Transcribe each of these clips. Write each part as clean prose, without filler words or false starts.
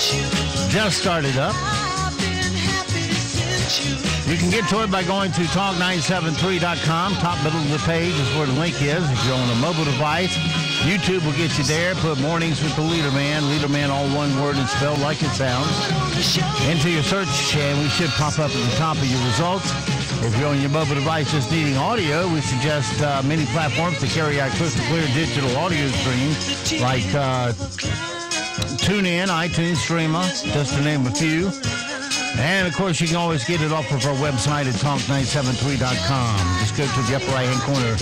just started up. You can get to it by going to talk973.com. Top middle of the page is where the link is. If you're on a mobile device, YouTube will get you there. Put Mornings with the Leader Man. Leader Man, all one word and spelled like it sounds. Into your search, and we should pop up at the top of your results. If you're on your mobile device just needing audio, we suggest many platforms to carry our crystal clear digital audio stream, like TuneIn, iTunes, Streamer, just to name a few. And, of course, you can always get it off of our website at talk973.com. Just go to the upper right-hand corner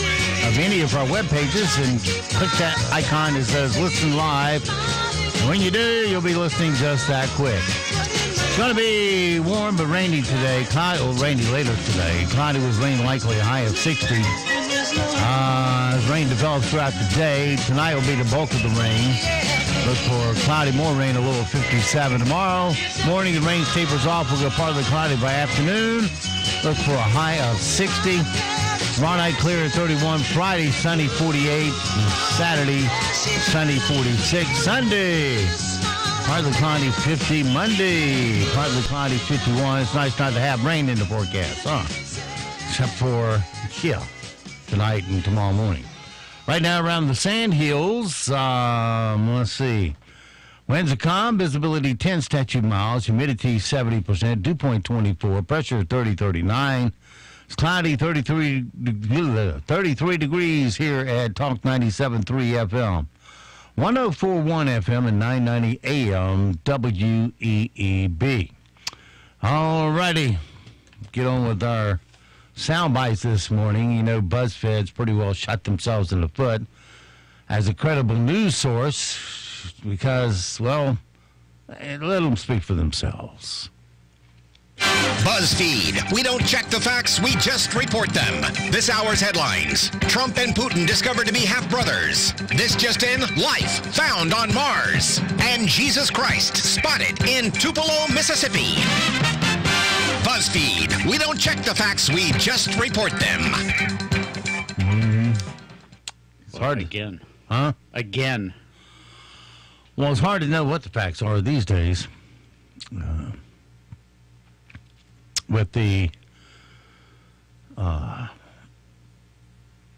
of any of our web pages and click that icon that says Listen Live. And when you do, you'll be listening just that quick. It's going to be warm but rainy today. Rainy later today. Cloudy with rain likely, a high of 60. As rain develops throughout the day, tonight will be the bulk of the rain. Look for cloudy, more rain, a low of 57. Tomorrow morning, the rain tapers off. We'll go partly cloudy by afternoon. Look for a high of 60. Tomorrow night, clear at 31. Friday, sunny, 48. And Saturday, sunny, 46. Sunday, partly cloudy, 50. Monday, partly cloudy, 51. It's nice not to have rain in the forecast, huh? Except for, tonight and tomorrow morning. Right now around the Sand Hills, let's see. Winds are calm, visibility 10 statute miles, humidity 70%, dew point 24, pressure 30-39. It's cloudy, 33 degrees here at Talk 97.3 FM. 104.1 FM and 990 AM WEEB. All righty. Get on with our sound bites this morning. You know, BuzzFeed's pretty well shot themselves in the foot as a credible news source because, well, let them speak for themselves. BuzzFeed. We don't check the facts, we just report them. This hour's headlines. Trump and Putin discovered to be half-brothers. This just in, life found on Mars. And Jesus Christ spotted in Tupelo, Mississippi. BuzzFeed. We don't check the facts, we just report them. Mm-hmm. It's hard. Again. Huh? Again. Well, it's hard to know what the facts are these days. With the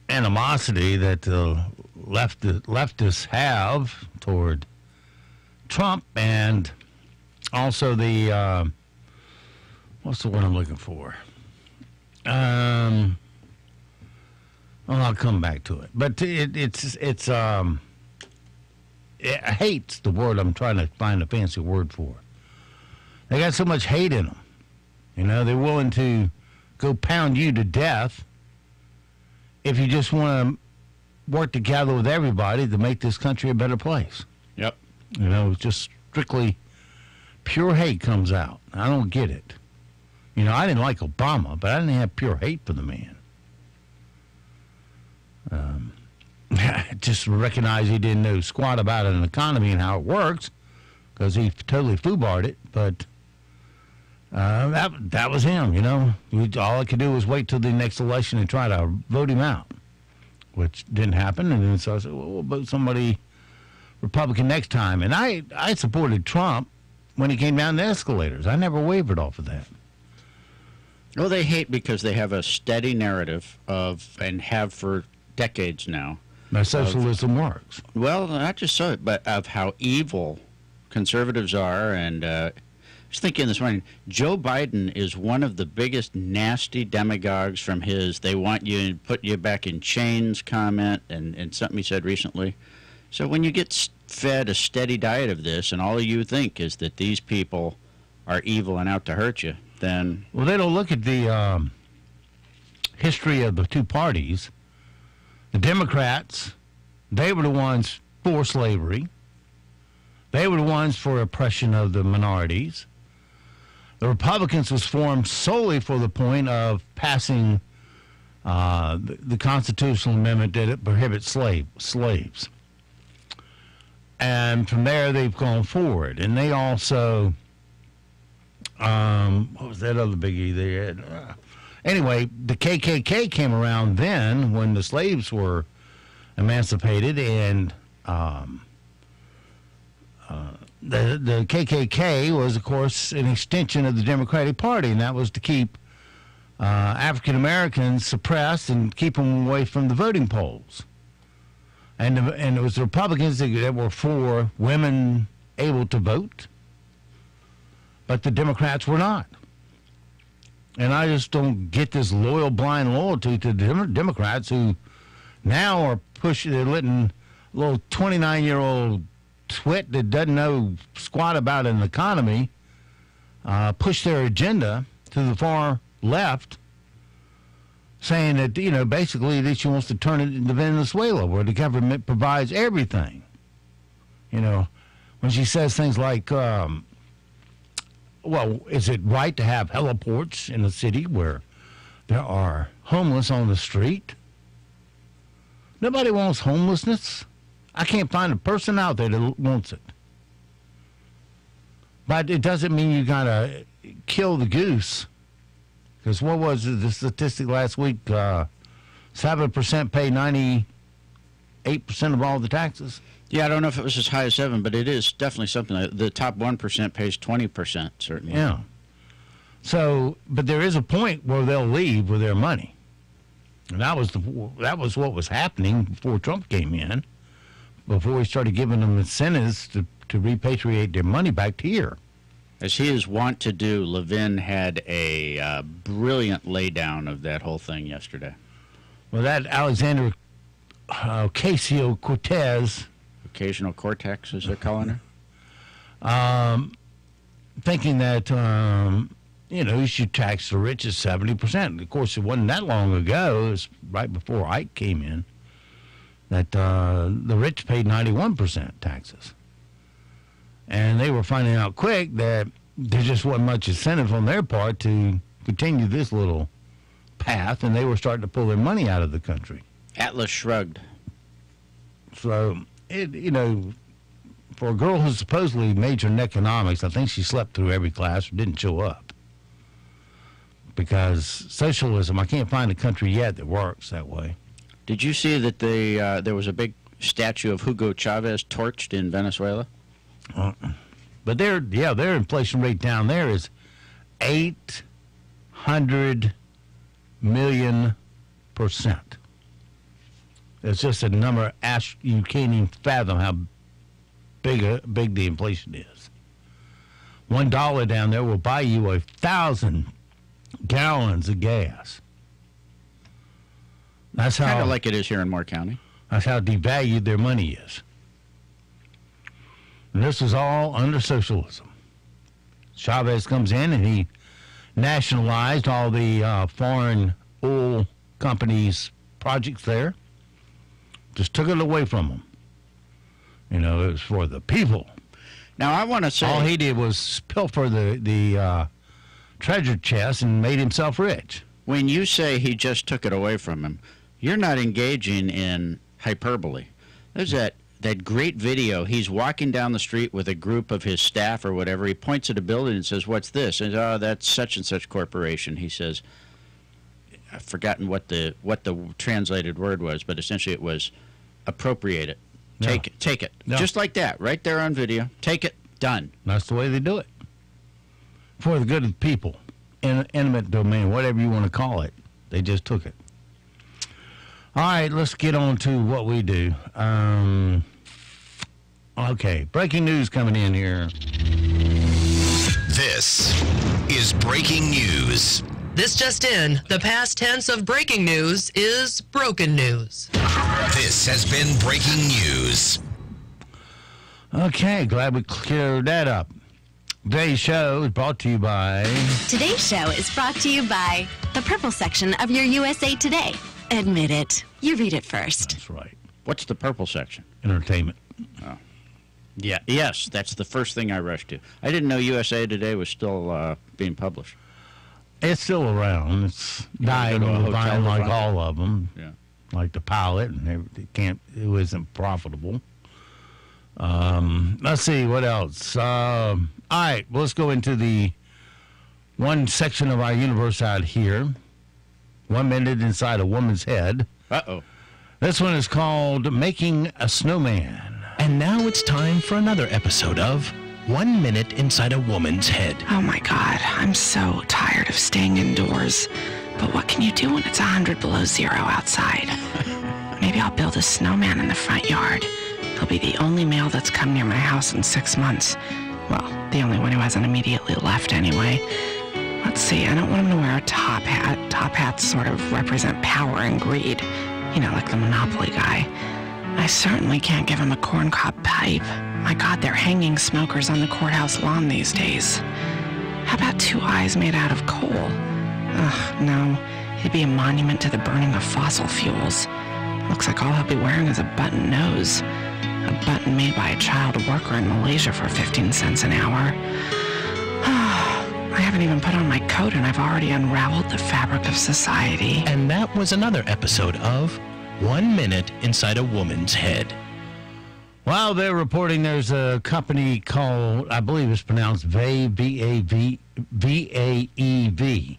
animosity that the leftists have toward Trump and also the... what's the word I'm looking for? Well, I'll come back to it. But hate's the word I'm trying to find a fancy word for. They got so much hate in them. You know, they're willing to go pound you to death if you just want to work together with everybody to make this country a better place. Yep. You know, it's just strictly pure hate comes out. I don't get it. You know, I didn't like Obama, but I didn't have pure hate for the man. Just recognize he didn't know squat about an economy and how it works because he totally foobarred it. But that was him, you know. All I could do was wait till the next election and try to vote him out, which didn't happen. And then so I said, well, we'll vote somebody Republican next time. And I supported Trump when he came down the escalators. I never wavered off of that. Well, they hate because they have a steady narrative of, and have for decades now. Now, socialism works. Well, not just so, but of how evil conservatives are. And I was thinking this morning, Joe Biden is one of the biggest nasty demagogues from his "they want you and put you back in chains" comment and something he said recently. So when you get fed a steady diet of this and all you think is that these people are evil and out to hurt you, then... Well, they don't look at the history of the two parties. The Democrats, they were the ones for slavery. They were the ones for oppression of the minorities. The Republicans was formed solely for the point of passing the constitutional amendment that it prohibits slaves. And from there, they've gone forward. And they also... what was that other biggie they had? Anyway, the KKK came around then when the slaves were the KKK was, of course, an extension of the Democratic Party, and that was to keep African Americans suppressed and keep them away from the voting polls. And it was the Republicans that were for women able to vote, but the Democrats were not. And I just don't get this loyal, blind loyalty to the Democrats who now are pushing, they're letting a little 29-year-old twit that doesn't know squat about an economy push their agenda to the far left, saying that, basically that she wants to turn it into Venezuela, where the government provides everything. When she says things like, well, is it right to have heliports in a city where there are homeless on the street? Nobody wants homelessness. I can't find a person out there that wants it. But it doesn't mean you got to kill the goose. Because what was the statistic last week? 7% pay 98% of all the taxes. Yeah, I don't know if it was as high as 7, but it is definitely something. The top 1% pays 20%, certainly. Yeah. So, but there is a point where they'll leave with their money. And that was what was happening before Trump came in, before he started giving them incentives to repatriate their money back to here. As he is wont to do, Levin had a brilliant laydown of that whole thing yesterday. Well, that Alexander Ocasio-Cortez, occasional cortex, as they're calling her, thinking that you should tax the rich at 70%. Of course, it wasn't that long ago. It was right before Ike came in that the rich paid 91% taxes. And they were finding out quick that there just wasn't much incentive on their part to continue this little path, and they were starting to pull their money out of the country. Atlas shrugged. So, for a girl who supposedly majored in economics, I think she slept through every class or didn't show up. Because socialism, I can't find a country yet that works that way. Did you see that there was a big statue of Hugo Chavez torched in Venezuela? But their inflation rate down there is 800 million%. It's just a number you can't even fathom how big the inflation is. $1 down there will buy you 1,000 gallons of gas. That's how, kind of like it is here in Moore County. That's how devalued their money is. And this is all under socialism. Chavez comes in and he nationalized all the foreign oil companies' projects there. Just took it away from them. It was for the people. Now, I want to say... all he did was pilfer the treasure chest and made himself rich. When you say he just took it away from him, you're not engaging in hyperbole. There's that great video. He's walking down the street with a group of his staff or whatever. He points at a building and says, "What's this?" And that's such and such corporation. He says, I've forgotten what the translated word was, but essentially it was appropriate it. Take it. No. Just like that, right there on video. Take it, done. That's the way they do it. For the good of the people. Intimate domain, whatever you want to call it. They just took it. All right, let's get on to what we do. Okay, breaking news coming in here. This is breaking news. This just in, the past tense of breaking news is broken news. This has been breaking news. Okay, glad we cleared that up. Today's show is brought to you by... Today's show is brought to you by the purple section of your USA Today. Admit it. You read it first. That's right. What's the purple section? Entertainment. Oh. Yeah. Yes, that's the first thing I rushed to. I didn't know USA Today was still being published. It's still around. It's dying on the vine like all of them. Yeah. Like the Pilot, and it isn't profitable. Let's see, what else? All right, well, let's go into the one section of our universe out here. 1 minute inside a woman's head. Uh-oh. This one is called Making a Snowman. And now it's time for another episode of 1 minute inside a woman's head. Oh my God, I'm so tired of staying indoors. But what can you do when it's 100 below zero outside? Maybe I'll build a snowman in the front yard. He'll be the only male that's come near my house in 6 months. Well, the only one who hasn't immediately left anyway. Let's see, I don't want him to wear a top hat. Top hats sort of represent power and greed. You know, like the Monopoly guy. I certainly can't give him a corncob pipe. My God, they're hanging smokers on the courthouse lawn these days. How about 2 eyes made out of coal? Ugh, no. He'd be a monument to the burning of fossil fuels. Looks like all he'll be wearing is a button nose. A button made by a child worker in Malaysia for 15 cents an hour. I haven't even put on my coat and I've already unraveled the fabric of society. And that was another episode of 1 minute inside a woman's head. Well, they're reporting there's a company called, I believe it's pronounced VAEV, V-A-E-V.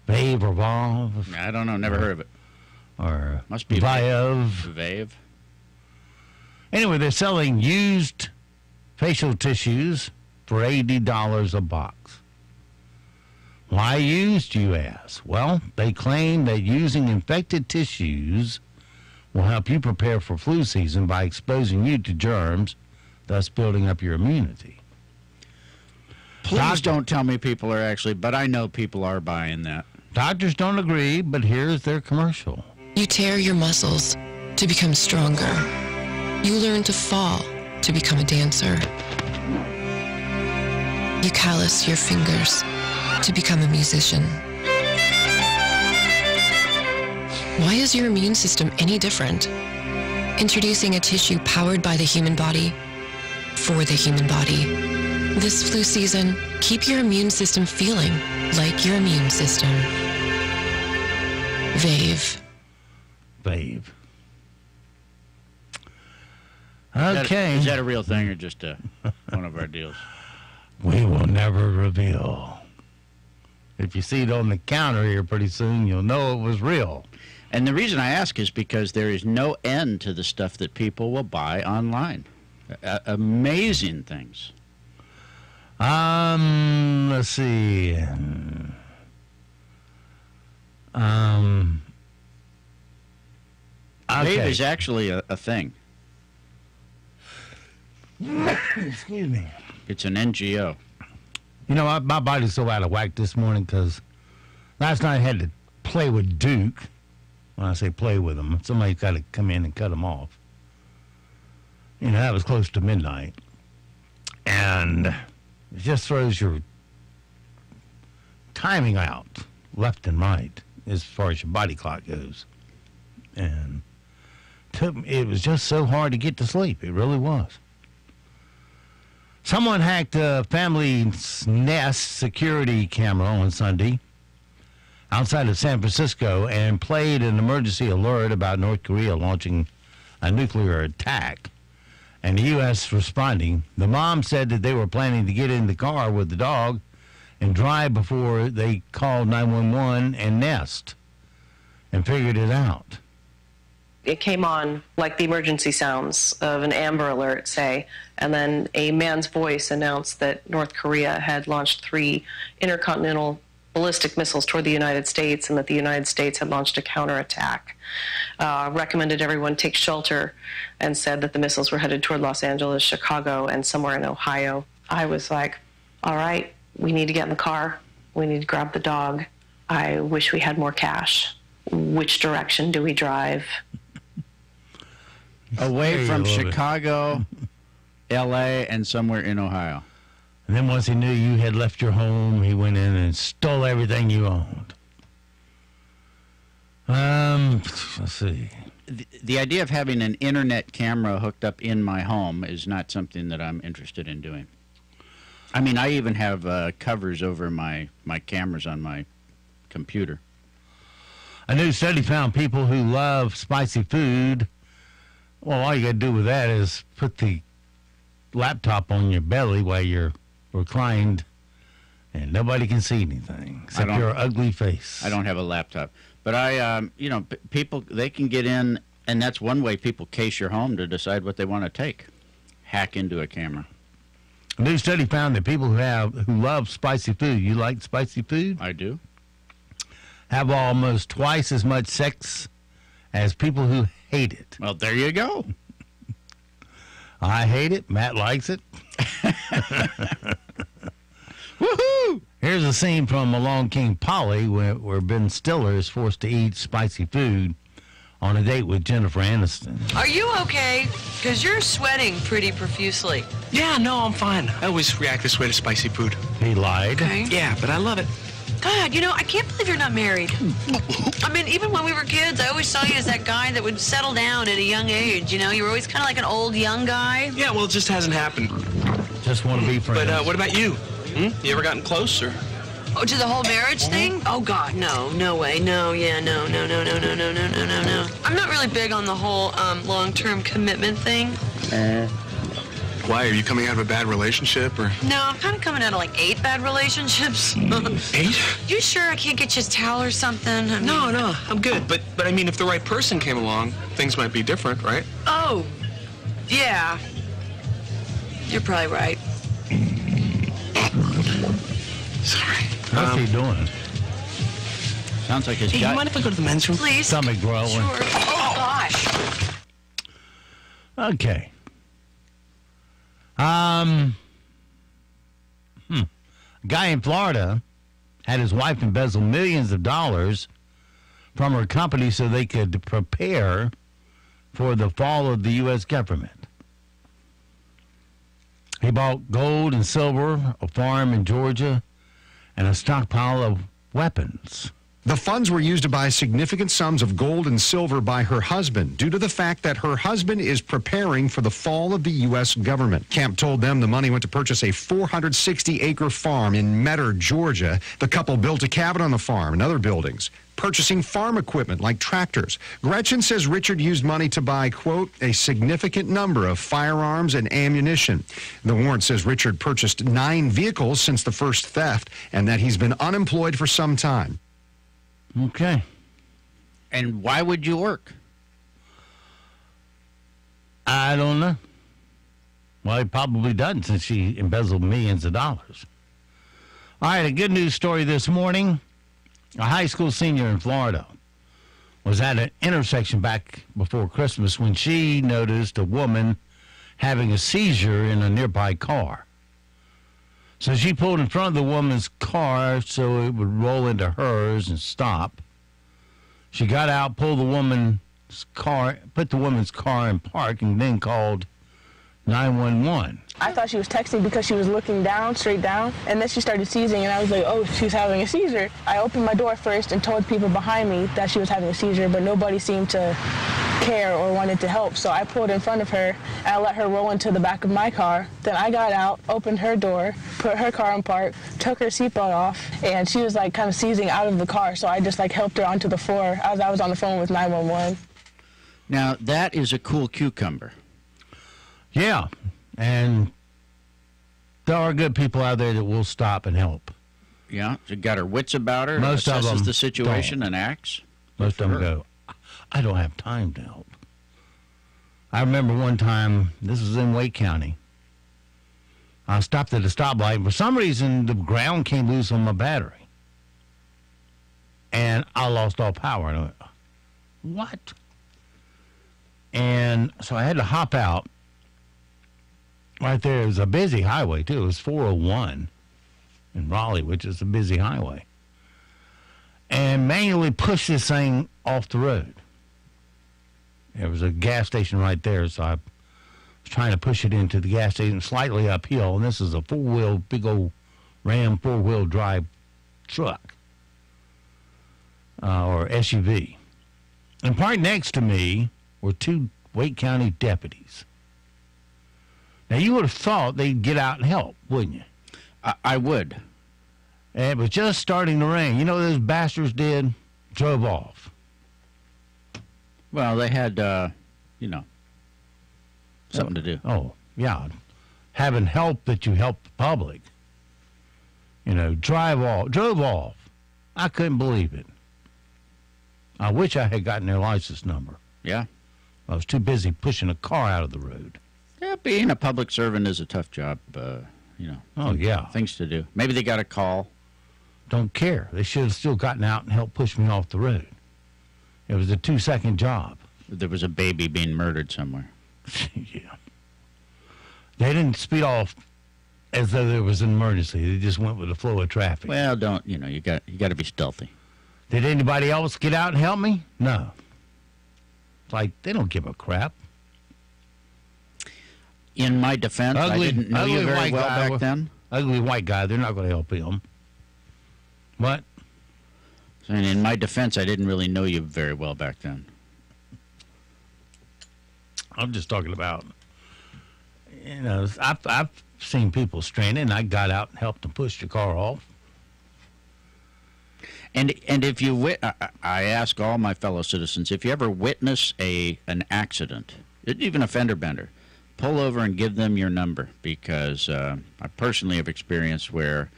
VAEV or VAV? I don't know, never heard of it. Or must be VAEV. VAEV. Anyway, they're selling used facial tissues for $80 a box. Why used, you ask? Well, they claim that using infected tissues will help you prepare for flu season by exposing you to germs, thus building up your immunity. Please don't tell me people are actually, but I know people are buying that. Doctors don't agree, but here's their commercial. You tear your muscles to become stronger. You learn to fall to become a dancer. You callous your fingers to become a musician. Why is your immune system any different? Introducing a tissue powered by the human body for the human body. This flu season, keep your immune system feeling like your immune system. VAEV. VAEV. Okay. Is that a real thing or just one of our deals? We will never reveal. If you see it on the counter here pretty soon, you'll know it was real. And the reason I ask is because there is no end to the stuff that people will buy online. Amazing things. Let's see. VAEV is actually a thing. Excuse me. It's an NGO. You know, my body's so out of whack this morning because last night I had to play with Duke. When I say play with him, somebody's got to come in and cut him off. You know, that was close to midnight. And it just throws your timing out left and right as far as your body clock goes. And it was just so hard to get to sleep. It really was. Someone hacked a family's Nest security camera on Sunday outside of San Francisco and played an emergency alert about North Korea launching a nuclear attack. And the U.S. responding. The mom said that they were planning to get in the car with the dog and drive before they called 911 and Nest and figured it out. It came on like the emergency sounds of an Amber Alert, say, and then a man's voice announced that North Korea had launched 3 intercontinental ballistic missiles toward the United States and that the United States had launched a counterattack. Recommended everyone take shelter and said that the missiles were headed toward Los Angeles, Chicago, and somewhere in Ohio. I was like, all right, we need to get in the car. We need to grab the dog. I wish we had more cash. Which direction do we drive? Away from Chicago, L.A., and somewhere in Ohio. And then once he knew you had left your home, he went in and stole everything you owned. Let's see. The idea of having an internet camera hooked up in my home is not something that I'm interested in doing. I mean, I even have covers over my cameras on my computer. A new study found people who love spicy food, well, all you got to do with that is put the laptop on your belly while you're reclined, and nobody can see anything except your ugly face. I don't have a laptop. But people, they can get in, and that's one way people case your home to decide what they want to take. Hack into a camera. A new study found that people who love spicy food, you like spicy food? I do. Have almost twice as much sex as people who hate it. Well, there you go. I hate it. Matt likes it. Woohoo! Here's a scene from Along King Polly where Ben Stiller is forced to eat spicy food on a date with Jennifer Aniston. Are you okay? Because you're sweating pretty profusely. Yeah, no, I'm fine. I always react this way to spicy food. He lied. Okay. Yeah, but I love it. God, I can't believe you're not married. I mean, even when we were kids, I always saw you as that guy that would settle down at a young age. You were always kind of like an old young guy. Yeah, well, it just hasn't happened. Just want to be friends. But what about you? You ever gotten close, or? Oh, to the whole marriage thing? Oh, God, no way. No, yeah, no. I'm not really big on the whole long-term commitment thing. Why? Are you coming out of a bad relationship, or? No, I'm kind of coming out of like 8 bad relationships. 8? You sure I can't get you a towel or something? No, I'm good. But I mean, if the right person came along, things might be different, right? Oh, yeah. You're probably right. Sorry. What's he doing? Sounds like his Hey, gut. you mind if I go to the men's room? Please. Stomach growling. Sure. Oh, gosh. Okay. A guy in Florida had his wife embezzle millions of dollars from her company so they could prepare for the fall of the U.S. government. He bought gold and silver, a farm in Georgia, and a stockpile of weapons. The funds were used to buy significant sums of gold and silver by her husband due to the fact that her husband is preparing for the fall of the U.S. government. Camp told them the money went to purchase a 460-acre farm in Metter, Georgia. The couple built a cabin on the farm and other buildings, purchasing farm equipment like tractors. Gretchen says Richard used money to buy, quote, a significant number of firearms and ammunition. The warrant says Richard purchased 9 vehicles since the first theft and that he's been unemployed for some time. Okay. And why would you work? I don't know. Well, he probably doesn't since she embezzled millions of dollars. All right, a good news story this morning. A high school senior in Florida was at an intersection back before Christmas when she noticed a woman having a seizure in a nearby car. So she pulled in front of the woman's car so it would roll into hers and stop. She got out, pulled the woman's car, put the woman's car in park, and then called 911. I thought she was texting because she was looking down, straight down, and then she started seizing, and I was like, oh, she's having a seizure. I opened my door first and told people behind me that she was having a seizure, but nobody seemed to care or wanted to help, so I pulled in front of her, and I let her roll into the back of my car. Then I got out, opened her door, put her car in park, took her seatbelt off, and she was like kind of seizing out of the car, so I just like helped her onto the floor as I was on the phone with 911. Now, that is a cool cucumber. Yeah, and there are good people out there that will stop and help. Yeah, she got her wits about her. Most of assesses them the situation don't. and acts. Most of them go, I don't have time to help. I remember one time, this was in Wake County. I stopped at a stoplight, and for some reason, the ground came loose on my battery. And I lost all power. And I went, what? And so I had to hop out. Right there, it was a busy highway, too. It was 401 in Raleigh, which is a busy highway. And manually push this thing off the road. There was a gas station right there, so I was trying to push it into the gas station slightly uphill. And this is a four-wheel, big old Ram four-wheel drive truck or SUV. And right next to me were 2 Wake County deputies. Now, you would have thought they'd get out and help, wouldn't you? I would. And it was just starting to rain. You know what those bastards did? Drove off. Well, they had, something to do. Oh, yeah. Having help that you help the public. Drove off. I couldn't believe it. I wish I had gotten their license number. Yeah. I was too busy pushing a car out of the road. Yeah, being a public servant is a tough job. Oh, yeah. Things to do. Maybe they got a call. Don't care. They should have still gotten out and helped push me off the road. It was a 2-second job. There was a baby being murdered somewhere. Yeah. They didn't speed off as though there was an emergency. They just went with the flow of traffic. Well, you got to be stealthy. Did anybody else get out and help me? No. It's like, they don't give a crap. In my defense, I didn't know you very well back then. Ugly white guy, they're not going to help him. What? And in my defense, I didn't really know you very well back then. I'm just talking about, I've seen people stranded, and I got out and helped them push the car off. And if you, I ask all my fellow citizens, if you ever witness an accident, even a fender bender, pull over and give them your number, because I personally have experienced where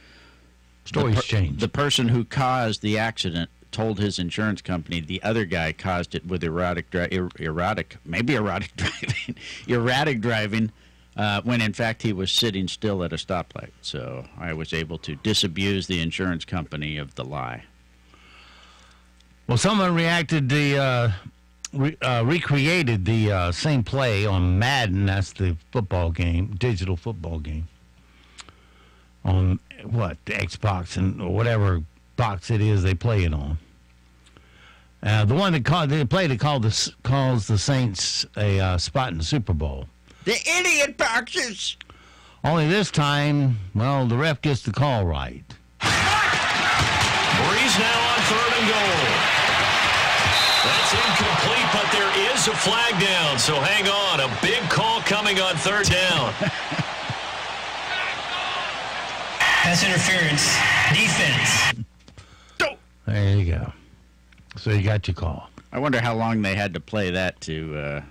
stories change. The person who caused the accident told his insurance company the other guy caused it with erratic driving, when in fact he was sitting still at a stoplight. So I was able to disabuse the insurance company of the lie. Well, someone recreated the same play on Madden. That's the football game, digital football game, on the Xbox or whatever box it is they play it on. The one that calls the Saints a spot in the Super Bowl. The idiot boxes. Only this time, the ref gets the call right. Breeze now on 3rd and goal. That's incomplete, but there is a flag down, so hang on. A big call coming on 3rd down. Pass interference. Defense. There you go. So you got your call. I wonder how long they had to play that to...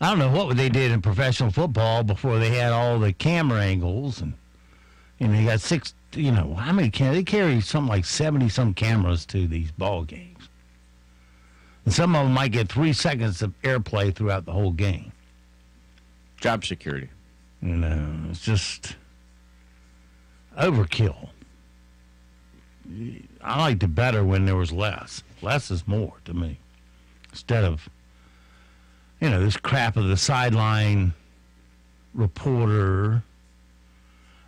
I don't know what they did in professional football before they had all the camera angles. And they got how many they carry something like 70-some cameras to these ball games. And some of them might get 3 seconds of airplay throughout the whole game. Job security. It's just overkill. I liked it better when there was less. Less is more to me. Instead of, this crap of the sideline reporter,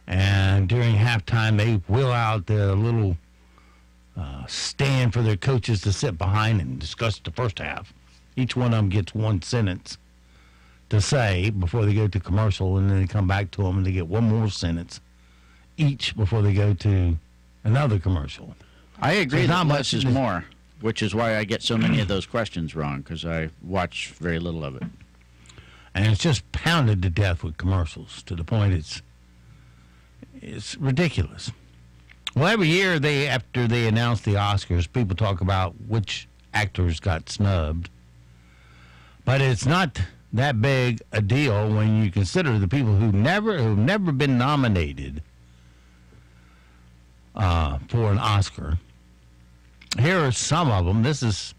and during halftime they wheel out the little stand for their coaches to sit behind and discuss the first half. Each one of them gets one sentence to say before they go to commercial, and then they come back to them and they get one more sentence each before they go to another commercial. I agree that less is more, which is why I get so many of those questions wrong, because I watch very little of it. And it's just pounded to death with commercials to the point it's ridiculous. Well, every year after they announce the Oscars, people talk about which actors got snubbed. But it's not that big a deal when you consider the people who've never been nominated for an Oscar. Here are some of them. This is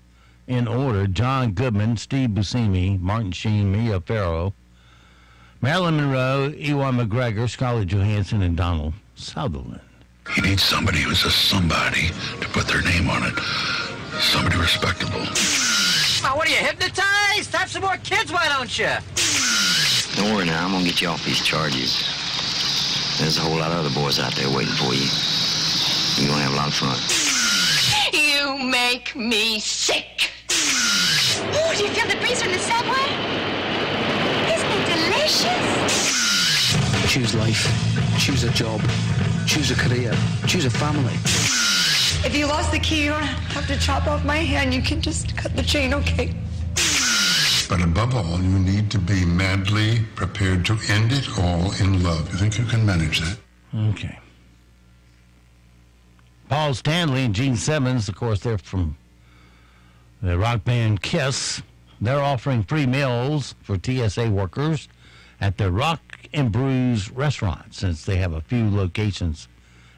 in order: John Goodman, Steve Buscemi, Martin Sheen, Mia Farrow, Marilyn Monroe, Ewan McGregor, Scarlett Johansson, and Donald Sutherland. You need somebody who's a somebody to put their name on it. Somebody respectable. Oh, what are you, hypnotized? Have some more kids, why don't you? Don't worry now, I'm gonna get you off these charges. There's a whole lot of other boys out there waiting for you. You're gonna have a lot of fun. You make me sick. Oh, do you feel the breeze from the subway? Isn't it delicious? Choose life. Choose a job. Choose a career. Choose a family. If you lost the key, you don't have to chop off my hand. You can just cut the chain, okay? But above all, you need to be madly prepared to end it all in love. You think you can manage that? Okay. Paul Stanley and Gene Simmons, of course, they're from the rock band Kiss. They're offering free meals for TSA workers at their Rock and Brews restaurant, since they have a few locations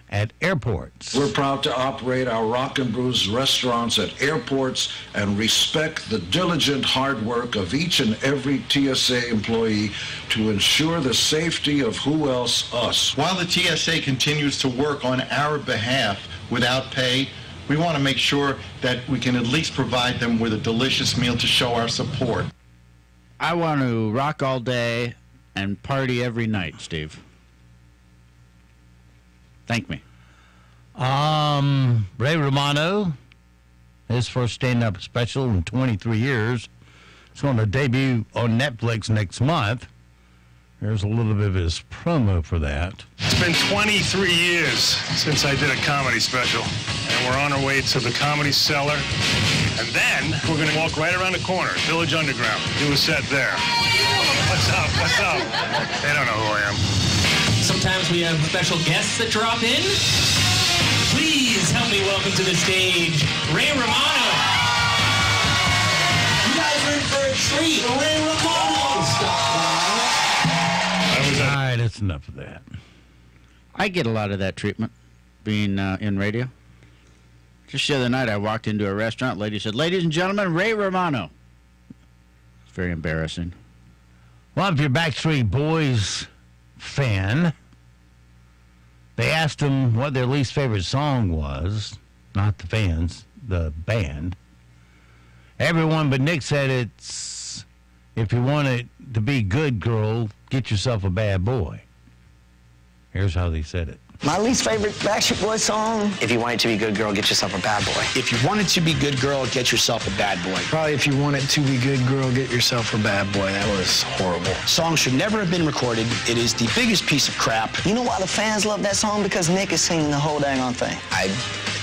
at airports. We're proud to operate our Rock and Brews restaurants at airports and respect the diligent hard work of each and every TSA employee to ensure the safety of who else? Us. While the TSA continues to work on our behalf without pay, we want to make sure that we can at least provide them with a delicious meal to show our support. I want to rock all day and party every night, Steve. Thank me. Ray Romano, his first stand-up special in 23 years. It's going to debut on Netflix next month. Here's a little bit of his promo for that. It's been 23 years since I did a comedy special, and we're on our way to the Comedy Cellar. And then we're going to walk right around the corner, Village Underground, do a set there. What's up? What's up? They don't know who I am. Sometimes we have special guests that drop in. Please help me welcome to the stage, Ray Romano. You guys are in for a treat. Ray Romano. All right, that's enough of that. I get a lot of that treatment being in radio. Just the other night, I walked into a restaurant. Lady said, "Ladies and gentlemen, Ray Romano." It's very embarrassing. Well, if you're a Backstreet Boys fan, they asked them what their least favorite song was. Not the fans, the band. Everyone but Nick said it's, if you want it to be good, girl, get yourself a bad boy. Here's how they said it. My least favorite Backstreet Boys song. If you want it to be good, girl, get yourself a bad boy. If you want it to be good, girl, get yourself a bad boy. Probably if you want it to be good, girl, get yourself a bad boy. That was horrible. Song should never have been recorded. It is the biggest piece of crap. You know why the fans love that song? Because Nick is singing the whole dang on thing. I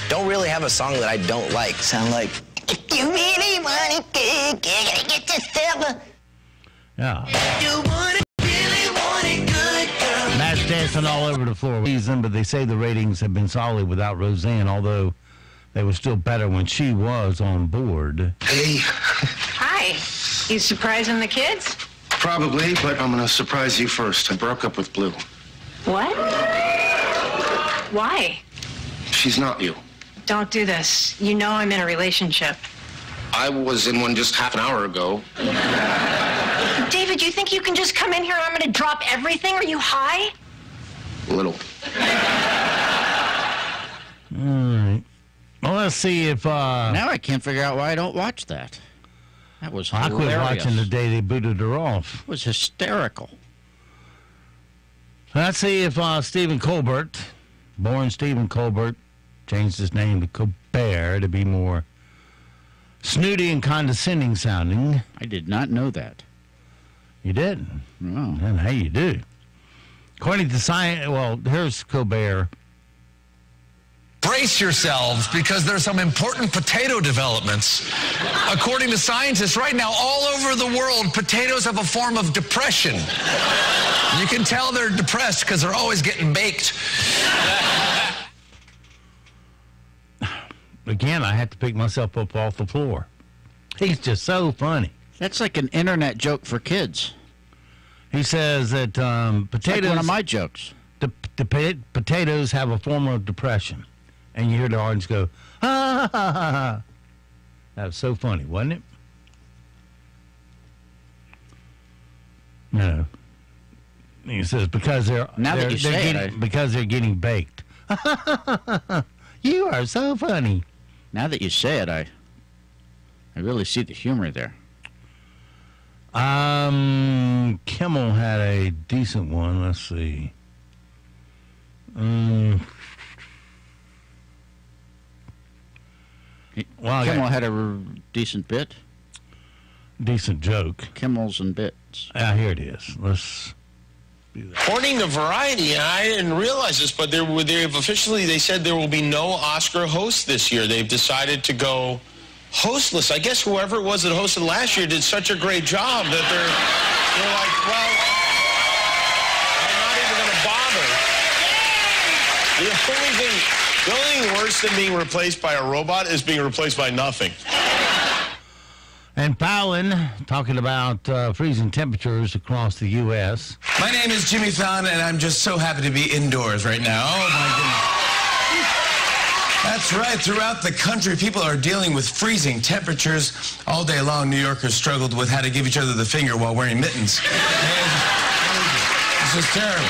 don't really have a song that I don't like. Sound like, if you really want it good, get yourself a... Yeah. If you want it, really want it good, girl. Matt's dancing all over the floor. But they say the ratings have been solid without Roseanne, although they were still better when she was on board. Hey. Hi. You surprising the kids? Probably, but I'm going to surprise you first. I broke up with Blue. What? Why? She's not you. Don't do this. You know I'm in a relationship. I was in one just half an hour ago. David, you think you can just come in here and I'm going to drop everything? Are you high? A little. All right. Well, let's see if... Now I can't figure out why I don't watch that. That was hilarious. I quit watching the day they booted her off. It was hysterical. Let's see if Stephen Colbert, born Stephen Colbert, changed his name to Colbert to be more snooty and condescending sounding. I did not know that. You didn't? No. And hey, you do. According to science, well, here's Colbert. Brace yourselves, because there are some important potato developments. According to scientists, right now, all over the world, potatoes have a form of depression. You can tell they're depressed because they're always getting baked. Again, I had to pick myself up off the floor. He's just so funny. That's like an internet joke for kids. He says that potatoes... like one of my jokes. The potatoes have a form of depression. And you hear the audience go, ha, ha, ha, ha, ha. That was so funny, wasn't it? No. He says because because they're getting baked. You are so funny. Now that you say it, I really see the humor there. Kimmel had a decent one. Let's see. Kimmel had a decent bit. Decent joke. Kimmel's and bits. Here it is. Let's do that. According to Variety, and I didn't realize this, but they said there will be no Oscar host this year. They've decided to go hostless. I guess whoever it was that hosted last year did such a great job that they're like, well, I'm not even going to bother. The only thing worse than being replaced by a robot is being replaced by nothing. And Fallon talking about freezing temperatures across the U.S. My name is Jimmy Fallon, and I'm just so happy to be indoors right now. Oh, my goodness. That's right. Throughout the country, people are dealing with freezing temperatures. All day long, New Yorkers struggled with how to give each other the finger while wearing mittens. This is terrible.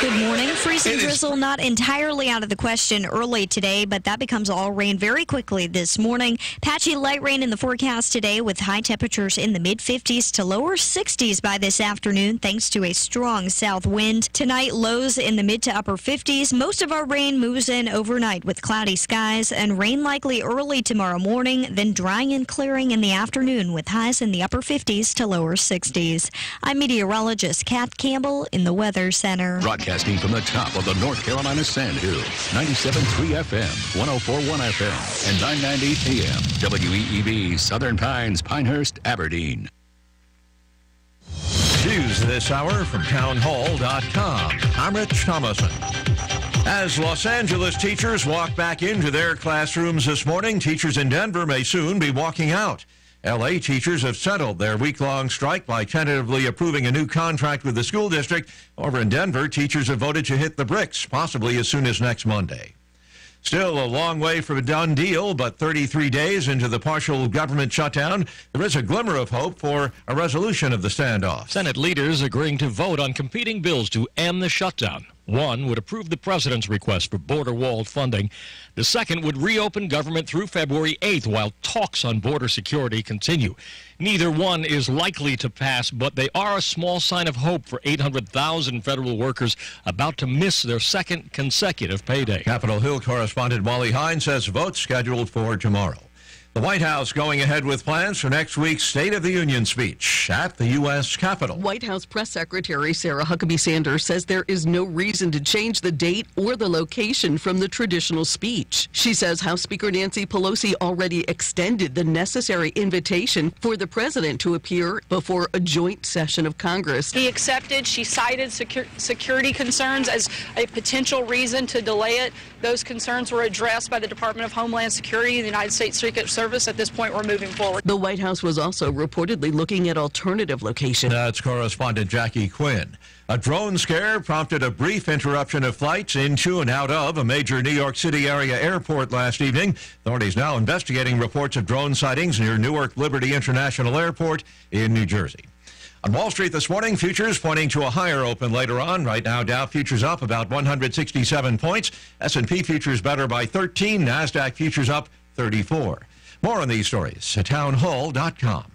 Good morning. Freezing drizzle not entirely out of the question early today, but that becomes all rain very quickly this morning. Patchy light rain in the forecast today with high temperatures in the mid-50s to lower 60s by this afternoon thanks to a strong south wind. Tonight, lows in the mid to upper 50s. Most of our rain moves in overnight with cloudy skies and rain likely early tomorrow morning, then drying and clearing in the afternoon with highs in the upper 50s to lower 60s. I'm meteorologist Kath Campbell in the Weather Center. Broadcasting from the top of the North Carolina Sandhills, 97.3 FM, 104.1 FM, and 990 AM, WEEB, Southern Pines, Pinehurst, Aberdeen. News this hour from townhall.com. I'm Rich Thomason. As Los Angeles teachers walk back into their classrooms this morning, teachers in Denver may soon be walking out. L.A. teachers have settled their week-long strike by tentatively approving a new contract with the school district. Over in Denver, teachers have voted to hit the bricks, possibly as soon as next Monday. Still a long way from a done deal, but 33 days into the partial government shutdown, there is a glimmer of hope for a resolution of the standoff. Senate leaders agreeing to vote on competing bills to end the shutdown. One would approve the president's request for border wall funding. The second would reopen government through February 8th while talks on border security continue. Neither one is likely to pass, but they are a small sign of hope for 800,000 federal workers about to miss their second consecutive payday. Capitol Hill correspondent Wally Hines says votes scheduled for tomorrow. The White House going ahead with plans for next week's State of the Union speech at the U.S. Capitol. White House Press Secretary Sarah Huckabee Sanders says there is no reason to change the date or the location from the traditional speech. She says House Speaker Nancy Pelosi already extended the necessary invitation for the president to appear before a joint session of Congress. He accepted. She cited security concerns as a potential reason to delay it. Those concerns were addressed by the Department of Homeland Security and the United States Secret Service. At this point, we're moving forward. The White House was also reportedly looking at alternative locations. That's correspondent Jackie Quinn. A drone scare prompted a brief interruption of flights into and out of a major New York City area airport last evening. Authorities now investigating reports of drone sightings near Newark Liberty International Airport in New Jersey. On Wall Street this morning, futures pointing to a higher open later on. Right now, Dow futures up about 167 points. S&P futures better by 13. NASDAQ futures up 34. More on these stories at townhall.com.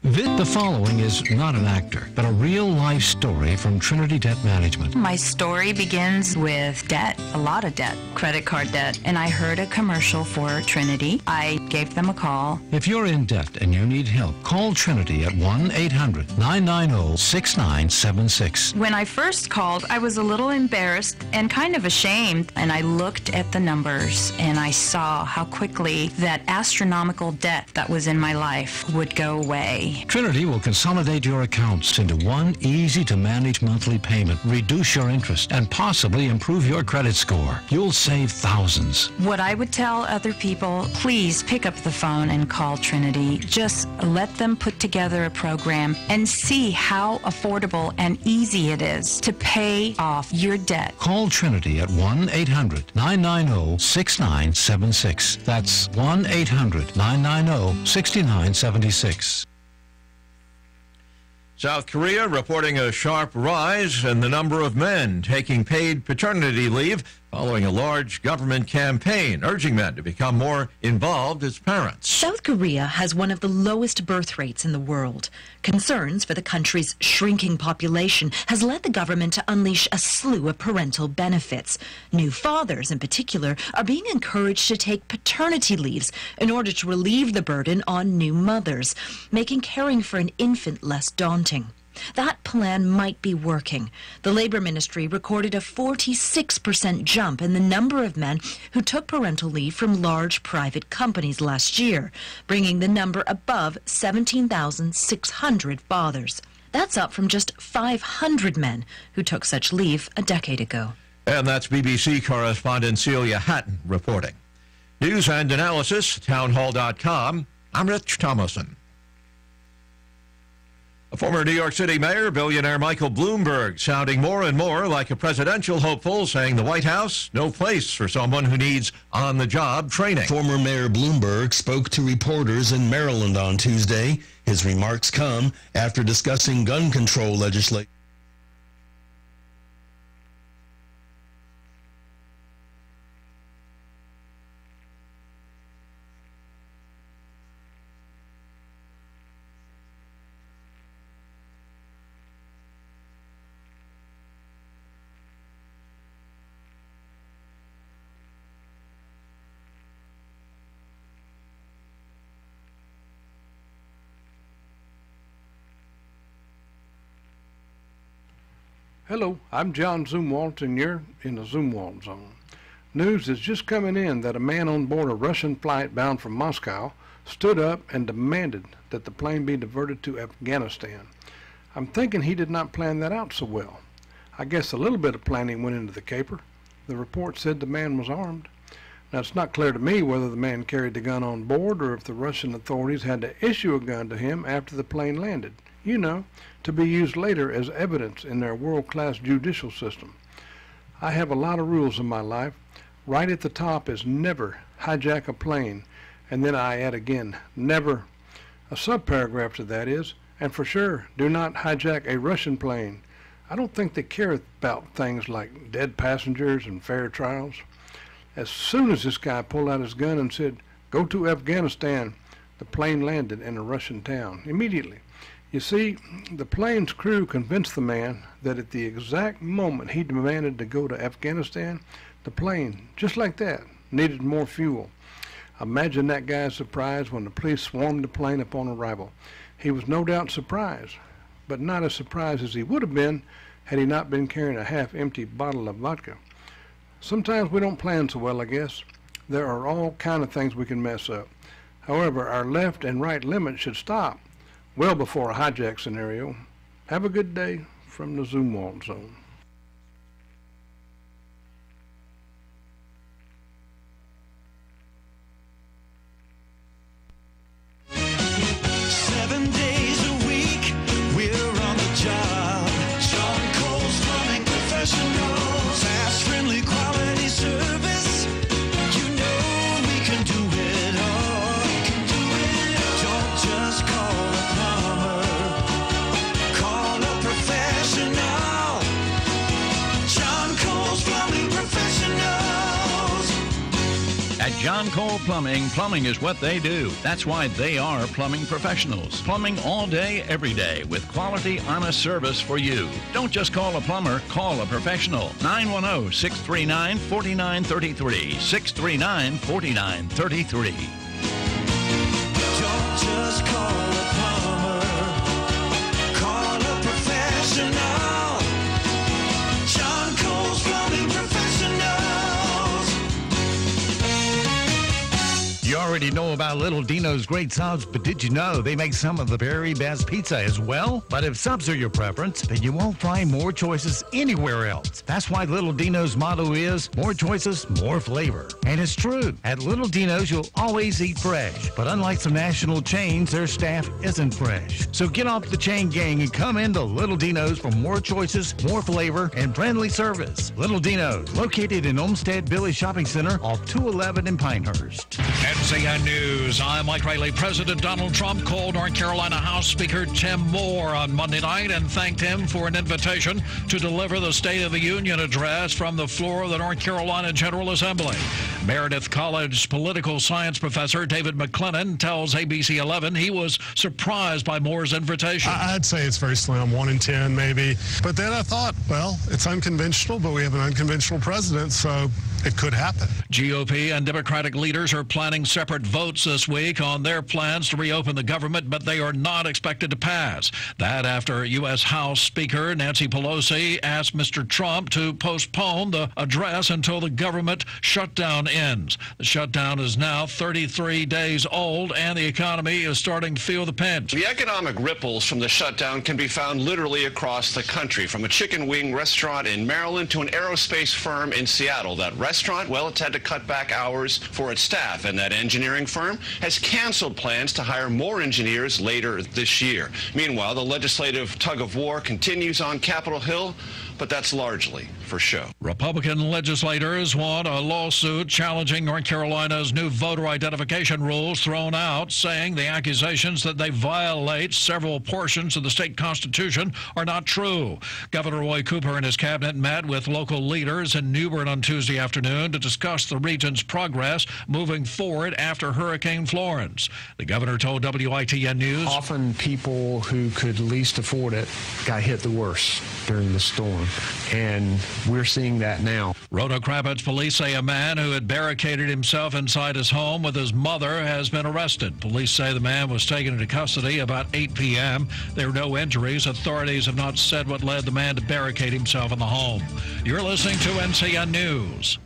The following is not an actor, but a real-life story from Trinity Debt Management. My story begins with debt, a lot of debt, credit card debt, and I heard a commercial for Trinity. I gave them a call. If you're in debt and you need help, call Trinity at 1-800-990-6976. When I first called, I was a little embarrassed and kind of ashamed, and I looked at the numbers, and I saw how quickly that astronomical debt that was in my life would go away. Trinity will consolidate your accounts into one easy-to-manage monthly payment, reduce your interest, and possibly improve your credit score. You'll save thousands. What I would tell other people, please pick up the phone and call Trinity. Just let them put together a program and see how affordable and easy it is to pay off your debt. Call Trinity at 1-800-990-6976. That's 1-800-990-6976. South Korea reporting a sharp rise in the number of men taking paid paternity leave following a large government campaign urging men to become more involved as parents. South Korea has one of the lowest birth rates in the world. Concerns for the country's shrinking population has led the government to unleash a slew of parental benefits. New fathers, in particular, are being encouraged to take paternity leaves in order to relieve the burden on new mothers, making caring for an infant less daunting. That plan might be working. The Labor Ministry recorded a 46% jump in the number of men who took parental leave from large private companies last year, bringing the number above 17,600 fathers. That's up from just 500 men who took such leave a decade ago. And that's BBC correspondent Celia Hatton reporting. News and analysis, townhall.com. I'm Rich Thomason. Former New York City Mayor, billionaire Michael Bloomberg, sounding more and more like a presidential hopeful, saying the White House, no place for someone who needs on-the-job training. Former Mayor Bloomberg spoke to reporters in Maryland on Tuesday. His remarks come after discussing gun control legislation. Hello, I'm John Zumwalt, and you're in the Zumwalt Zone. News is just coming in that a man on board a Russian flight bound from Moscow stood up and demanded that the plane be diverted to Afghanistan. I'm thinking he did not plan that out so well. I guess a little bit of planning went into the caper. The report said the man was armed. Now, it's not clear to me whether the man carried the gun on board or if the Russian authorities had to issue a gun to him after the plane landed. You know, to be used later as evidence in their world-class judicial system. I have a lot of rules in my life. Right at the top is never hijack a plane, and then I add again, never. A subparagraph to that is, and for sure, do not hijack a Russian plane. I don't think they care about things like dead passengers and fair trials. As soon as this guy pulled out his gun and said, "Go to Afghanistan," the plane landed in a Russian town immediately. You see, the plane's crew convinced the man that at the exact moment he demanded to go to Afghanistan, the plane, just like that, needed more fuel. Imagine that guy's surprise when the police swarmed the plane upon arrival. He was no doubt surprised, but not as surprised as he would have been had he not been carrying a half-empty bottle of vodka. Sometimes we don't plan so well, I guess. There are all kind of things we can mess up. However, our left and right limits should stop well before a hijack scenario. Have a good day from the Zumwalt Zone. John Cole Plumbing. Plumbing is what they do. That's why they are plumbing professionals. Plumbing all day, every day, with quality, honest service for you. Don't just call a plumber, call a professional. 910-639-4933. 639-4933. Don't just call a plumber, call a professional. John Cole's Plumbing Professionals. You already know about Little Dino's great subs, but did you know they make some of the very best pizza as well? But if subs are your preference, then you won't find more choices anywhere else. That's why Little Dino's motto is more choices, more flavor. And it's true. At Little Dino's, you'll always eat fresh. But unlike some national chains, their staff isn't fresh. So get off the chain gang and come into Little Dino's for more choices, more flavor, and friendly service. Little Dino's, located in Olmsted Village Shopping Center off 211 in Pinehurst. NCN News. I'm Mike Riley. President Donald Trump called North Carolina House Speaker Tim Moore on Monday night and thanked him for an invitation to deliver the State of the Union address from the floor of the North Carolina General Assembly. Meredith College political science professor David McClennan tells ABC 11 he was surprised by Moore's invitation. I'd say it's very slim, 1 in 10 maybe. But then I thought, well, it's unconventional, but we have an unconventional president, so it could happen. GOP and Democratic leaders are planning separate votes this week on their plans to reopen the government, but they are not expected to pass. That after U.S. House Speaker Nancy Pelosi asked Mr. Trump to postpone the address until the government shutdown ends. The shutdown is now 33 days old, and the economy is starting to feel the pinch. The economic ripples from the shutdown can be found literally across the country, from a chicken wing restaurant in Maryland to an aerospace firm in Seattle. That restaurant, well, it's had to cut back hours for its staff, and that That engineering firm has canceled plans to hire more engineers later this year. Meanwhile, the legislative tug-of-war continues on Capitol Hill, but that's largely for show. Republican legislators want a lawsuit challenging North Carolina's new voter identification rules thrown out, saying the accusations that they violate several portions of the state constitution are not true. Governor Roy Cooper and his cabinet met with local leaders in New Bern on Tuesday afternoon to discuss the region's progress moving forward after Hurricane Florence. The governor told WITN News, often people who could least afford it got hit the worst during the storm, and we're seeing that now. Roanoke Rapids police say a man who had barricaded himself inside his home with his mother has been arrested. Police say the man was taken into custody about 8 p.m. There were no injuries. Authorities have not said what led the man to barricade himself in the home. You're listening to NCN News.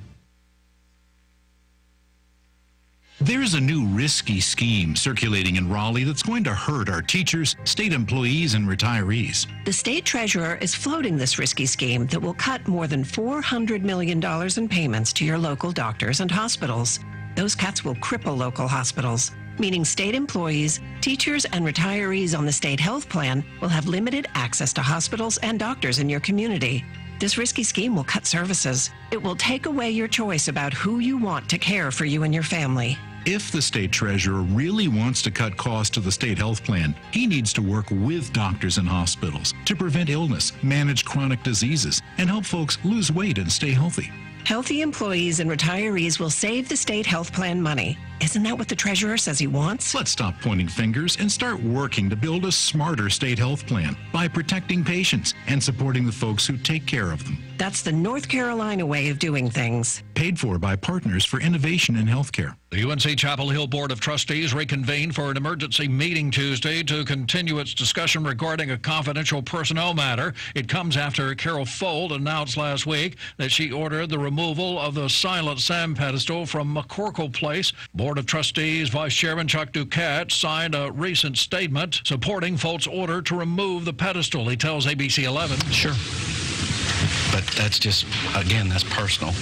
There's a new risky scheme circulating in Raleigh that's going to hurt our teachers, state employees, and retirees. The state treasurer is floating this risky scheme that will cut more than $400 million in payments to your local doctors and hospitals. Those cuts will cripple local hospitals, meaning state employees, teachers, and retirees on the state health plan will have limited access to hospitals and doctors in your community. This risky scheme will cut services. It will take away your choice about who you want to care for you and your family. If the state treasurer really wants to cut costs to the state health plan, he needs to work with doctors and hospitals to prevent illness, manage chronic diseases, and help folks lose weight and stay healthy. Healthy employees and retirees will save the state health plan money. Isn't that what the treasurer says he wants? Let's stop pointing fingers and start working to build a smarter state health plan by protecting patients and supporting the folks who take care of them. That's the North Carolina way of doing things. Paid for by Partners for Innovation in Healthcare. The UNC Chapel Hill Board of Trustees reconvened for an emergency meeting Tuesday to continue its discussion regarding a confidential personnel matter. It comes after Carol Fold announced last week that she ordered the removal of the Silent Sam pedestal from McCorkle Place. Board of Trustees Vice Chairman Chuck Duquette signed a recent statement supporting Fold's order to remove the pedestal. He tells ABC 11. Sure. But that's just, again, that's personal.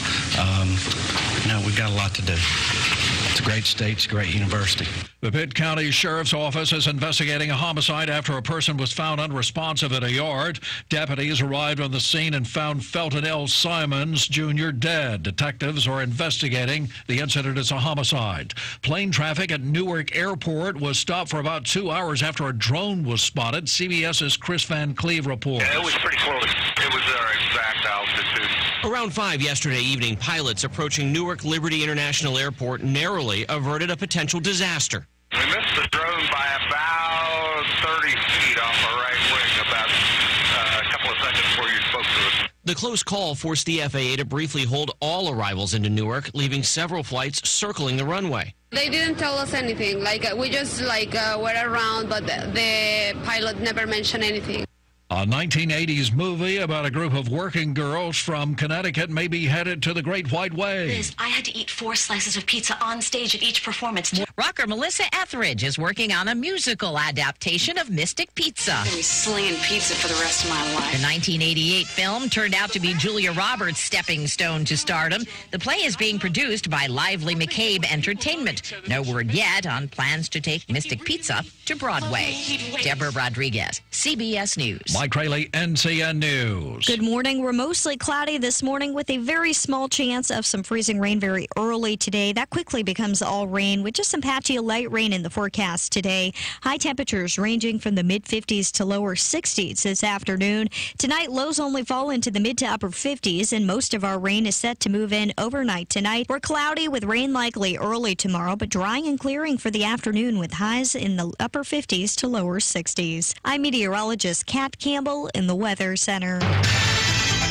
No, we've got a lot to do. It's a great state, it's a great university. The Pitt County Sheriff's Office is investigating a homicide after a person was found unresponsive at a yard. Deputies arrived on the scene and found Felton L. Simons Jr. dead. Detectives are investigating the incident as a homicide. Plane traffic at Newark Airport was stopped for about 2 hours after a drone was spotted. CBS's Chris Van Cleve reports. Yeah, it was pretty close. It was our exact altitude. Around 5 yesterday evening, pilots approaching Newark Liberty International Airport narrowly averted a potential disaster. We missed the drone by about 30 feet off our right wing, about a couple of seconds before you spoke to us. The close call forced the FAA to briefly hold all arrivals into Newark, leaving several flights circling the runway. They didn't tell us anything. We just were around, but the pilot never mentioned anything. A 1980s movie about a group of working girls from Connecticut may be headed to the Great White Way. Liz, I had to eat 4 slices of pizza on stage at each performance. Rocker Melissa Etheridge is working on a musical adaptation of Mystic Pizza. I'm going to be slinging pizza for the rest of my life. The 1988 film turned out to be Julia Roberts' stepping stone to stardom. The play is being produced by Lively McCabe Entertainment. No word yet on plans to take Mystic Pizza to Broadway. Deborah Rodriguez, CBS News. Mike Rayleigh, NCN News. Good morning. We're mostly cloudy this morning with a very small chance of some freezing rain very early today. That quickly becomes all rain with just some patchy light rain in the forecast today. High temperatures ranging from the mid-50s to lower 60s this afternoon. Tonight, lows only fall into the mid to upper 50s, and most of our rain is set to move in overnight tonight. We're cloudy with rain likely early tomorrow, but drying and clearing for the afternoon with highs in the upper 50s to lower 60s. I'm meteorologist Kat Campbell in the Weather Center.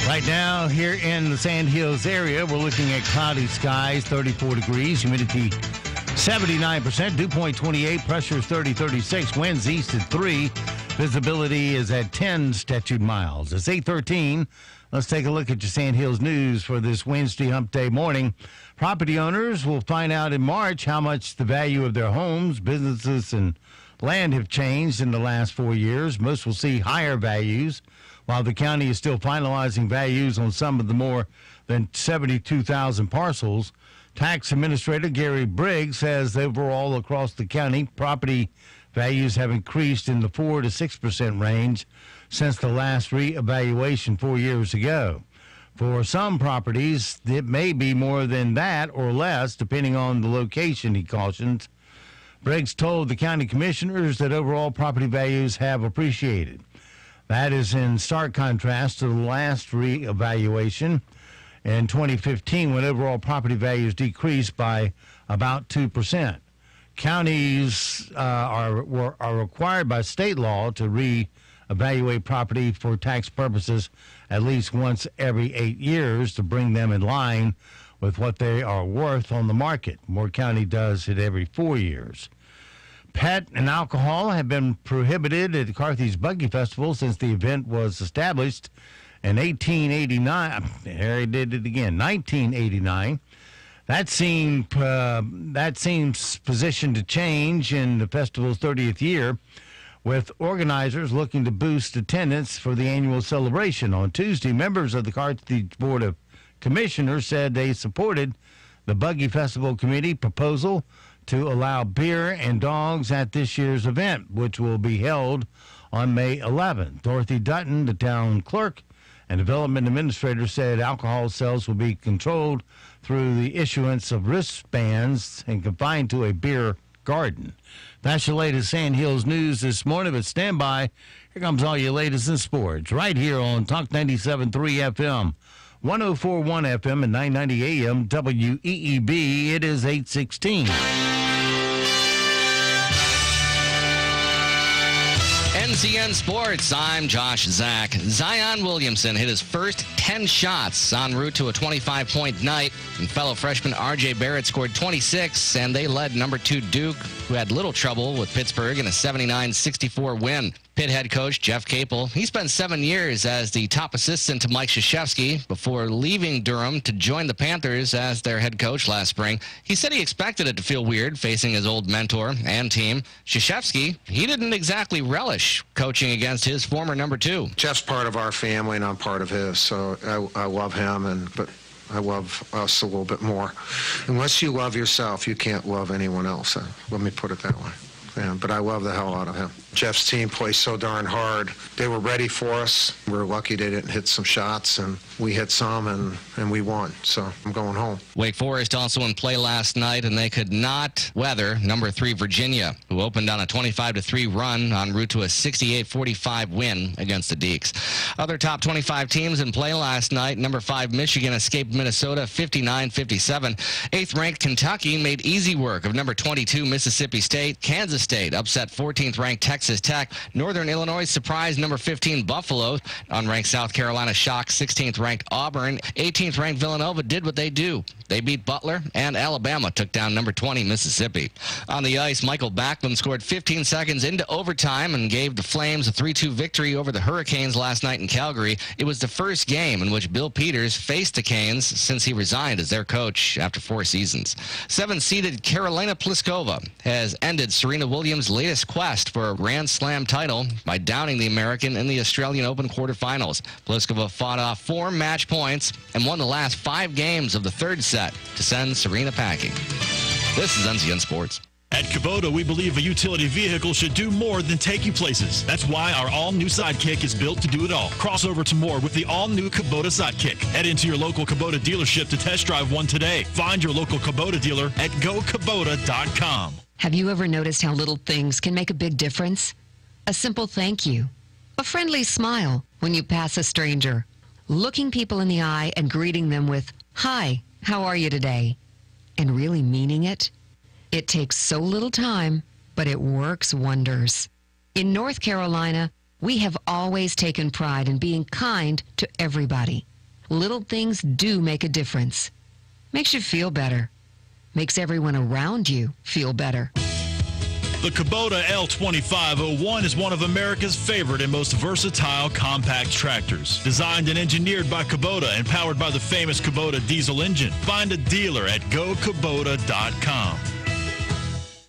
Right now, here in the Sand Hills area, we're looking at cloudy skies, 34 degrees, humidity 79%, dew point 28, pressure is 30-36, winds east at 3, visibility is at 10 statute miles. It's 8:13. Let's take a look at your Sand Hills news for this Wednesday hump day morning. Property owners will find out in March how much the value of their homes, businesses, and land have changed in the last 4 years. Most will see higher values, while the county is still finalizing values on some of the more than 72,000 parcels. Tax Administrator Gary Briggs says overall across the county, property values have increased in the 4 to 6% range since the last reevaluation 4 years ago. For some properties, it may be more than that or less, depending on the location, he cautions. Briggs told the county commissioners that overall property values have appreciated. That is in stark contrast to the last reevaluation in 2015, when overall property values decreased by about 2%. Counties are required by state law to reevaluate property for tax purposes at least once every 8 years to bring them in line with what they are worth on the market. Moore County does it every 4 years. Pet and alcohol have been prohibited at Carthy's Buggy Festival since the event was established in 1889. There he did it again, 1989. That seems positioned to change in the festival's 30th year, with organizers looking to boost attendance for the annual celebration. On Tuesday, members of the Carthage Board of Commissioners said they supported the Buggy Festival Committee proposal to allow beer and dogs at this year's event, which will be held on May 11th. Dorothy Dutton, the town clerk and development administrator, said alcohol sales will be controlled through the issuance of wristbands and confined to a beer garden. That's your latest Sand Hills news this morning, but stand by. Here comes all your latest in sports right here on Talk 97.3 FM, 104.1 FM, and 990 AM WEEB. It is 8:16. NCN Sports, I'm Josh Zach. Zion Williamson hit his first 10 shots en route to a 25-point night, and fellow freshman R.J. Barrett scored 26, and they led number 2 Duke, who had little trouble with Pittsburgh in a 79-64 win. Pitt head coach Jeff Capel, he spent 7 years as the top assistant to Mike Krzyzewski before leaving Durham to join the Panthers as their head coach last spring. He said he expected it to feel weird facing his old mentor and team. Krzyzewski, he didn't exactly relish coaching against his former number 2. Jeff's part of our family and I'm part of his, so I love him, but I love us a little bit more. Unless you love yourself, you can't love anyone else. Let me put it that way. Yeah, but I love the hell out of him. Jeff's team plays so darn hard. They were ready for us. We were lucky they didn't hit some shots, and we hit some, and we won. So I'm going home. Wake Forest also in play last night, and they could not weather number 3 Virginia, who opened on a 25-3 run en route to a 68-45 win against the Deacs. Other top 25 teams in play last night. Number 5 Michigan escaped Minnesota 59-57. 8th-ranked Kentucky made easy work of number 22 Mississippi State. Kansas State upset 14th-ranked Texas Tech. Northern Illinois surprised number 15 Buffalo. Unranked South Carolina shocked 16th-ranked Auburn. 18th-ranked Villanova did what they do. They beat Butler, and Alabama took down number 20 Mississippi. On the ice, Michael Backlund scored 15 seconds into overtime and gave the Flames a 3-2 victory over the Hurricanes last night in Calgary. It was the first game in which Bill Peters faced the Canes since he resigned as their coach after 4 seasons. 7-seeded Karolina Pliskova has ended Serena Williams' latest quest for a Grand Slam title by downing the American in the Australian Open quarterfinals. Pliskova fought off 4 match points and won the last 5 games of the third set to send Serena packing. This is NCN Sports. At Kubota, we believe a utility vehicle should do more than take you places. That's why our all-new Sidekick is built to do it all. Cross over to more with the all-new Kubota Sidekick. Head into your local Kubota dealership to test drive one today. Find your local Kubota dealer at gokubota.com. Have you ever noticed how little things can make a big difference? A simple thank you, a friendly smile when you pass a stranger, looking people in the eye and greeting them with, "Hi, how are you today?" And really meaning it. It takes so little time, but it works wonders. In North Carolina, we have always taken pride in being kind to everybody. Little things do make a difference. Makes you feel better. Makes everyone around you feel better. The Kubota L2501 is one of America's favorite and most versatile compact tractors. Designed and engineered by Kubota and powered by the famous Kubota diesel engine. Find a dealer at gokubota.com.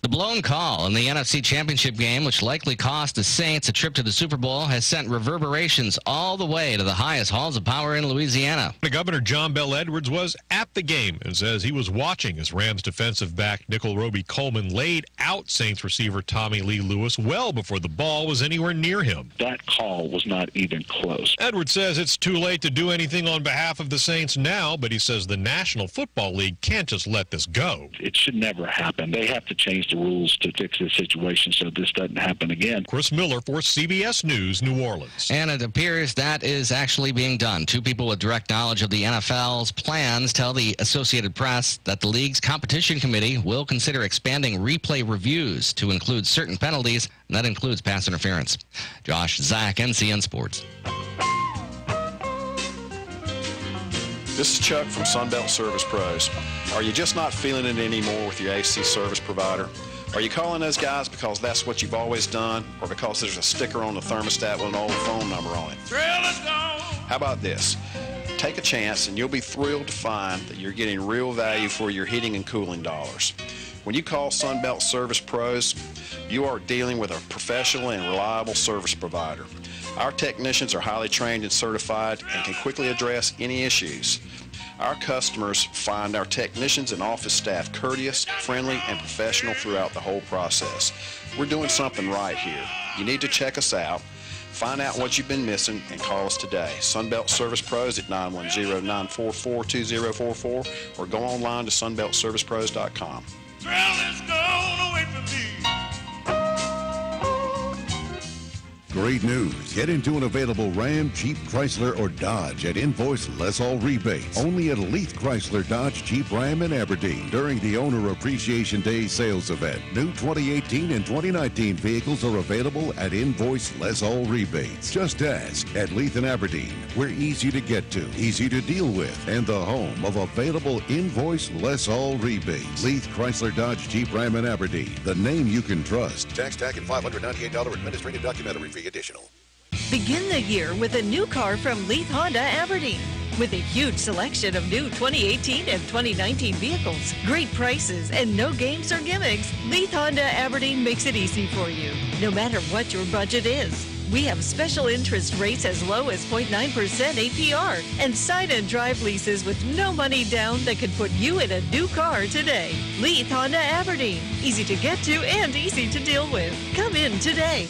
The blown call in the NFC Championship game, which likely cost the Saints a trip to the Super Bowl, has sent reverberations all the way to the highest halls of power in Louisiana. Governor John Bel Edwards was at the game and says he was watching as Rams defensive back Nickel Roby Coleman laid out Saints receiver Tommy Lee Lewis well before the ball was anywhere near him. That call was not even close. Edwards says it's too late to do anything on behalf of the Saints now, but he says the National Football League can't just let this go. It should never happen. They have to change the rules to fix this situation so this doesn't happen again. Chris Miller for CBS News, New Orleans. And it appears that is actually being done. Two people with direct knowledge of the NFL's plans tell the Associated Press that the league's competition committee will consider expanding replay reviews to include certain penalties, and that includes pass interference. Josh Zach, NCN Sports. This is Chuck from Sunbelt Service Pros. Are you just not feeling it anymore with your AC service provider? Are you calling those guys because that's what you've always done, or because there's a sticker on the thermostat with an old phone number on it? How about this? Take a chance and you'll be thrilled to find that you're getting real value for your heating and cooling dollars. When you call Sunbelt Service Pros, you are dealing with a professional and reliable service provider. Our technicians are highly trained and certified and can quickly address any issues. Our customers find our technicians and office staff courteous, friendly, and professional throughout the whole process. We're doing something right here. You need to check us out. Find out what you've been missing and call us today. Sunbelt Service Pros at 910-944-2044 or go online to sunbeltservicepros.com. Great news. Get into an available Ram, Jeep, Chrysler, or Dodge at Invoice Less All Rebates. Only at Leith Chrysler, Dodge, Jeep, Ram, and Aberdeen during the Owner Appreciation Day sales event. New 2018 and 2019 vehicles are available at Invoice Less All Rebates. Just ask at Leith and Aberdeen. We're easy to get to, easy to deal with, and the home of available Invoice Less All Rebates. Leith Chrysler, Dodge, Jeep, Ram, and Aberdeen. The name you can trust. Tax tag and $598 administrative documentary fee additional. Begin the year with a new car from Leith Honda Aberdeen. With a huge selection of new 2018 and 2019 vehicles, great prices, and no games or gimmicks, Leith Honda Aberdeen makes it easy for you, no matter what your budget is. We have special interest rates as low as 0.9% APR and sign and drive leases with no money down that could put you in a new car today. Leith Honda Aberdeen. Easy to get to and easy to deal with. Come in today.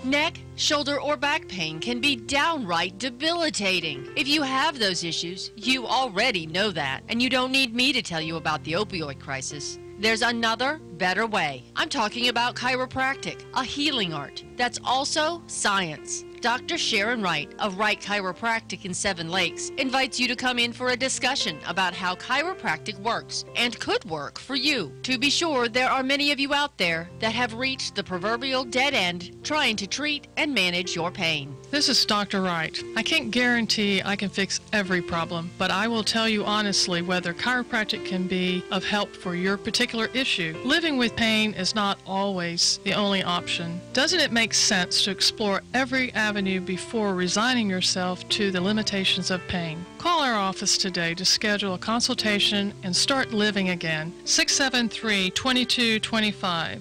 Neck, shoulder, or back pain can be downright debilitating. If you have those issues, you already know that, and you don't need me to tell you about the opioid crisis. There's another, better way. I'm talking about chiropractic, a healing art that's also science. Dr. Sharon Wright of Wright Chiropractic in Seven Lakes invites you to come in for a discussion about how chiropractic works and could work for you. To be sure, there are many of you out there that have reached the proverbial dead end trying to treat and manage your pain. This is Dr. Wright. I can't guarantee I can fix every problem, but I will tell you honestly whether chiropractic can be of help for your particular issue. Living with pain is not always the only option. Doesn't it make sense to explore every avenue before resigning yourself to the limitations of pain? Call our office today to schedule a consultation and start living again. 673-2225.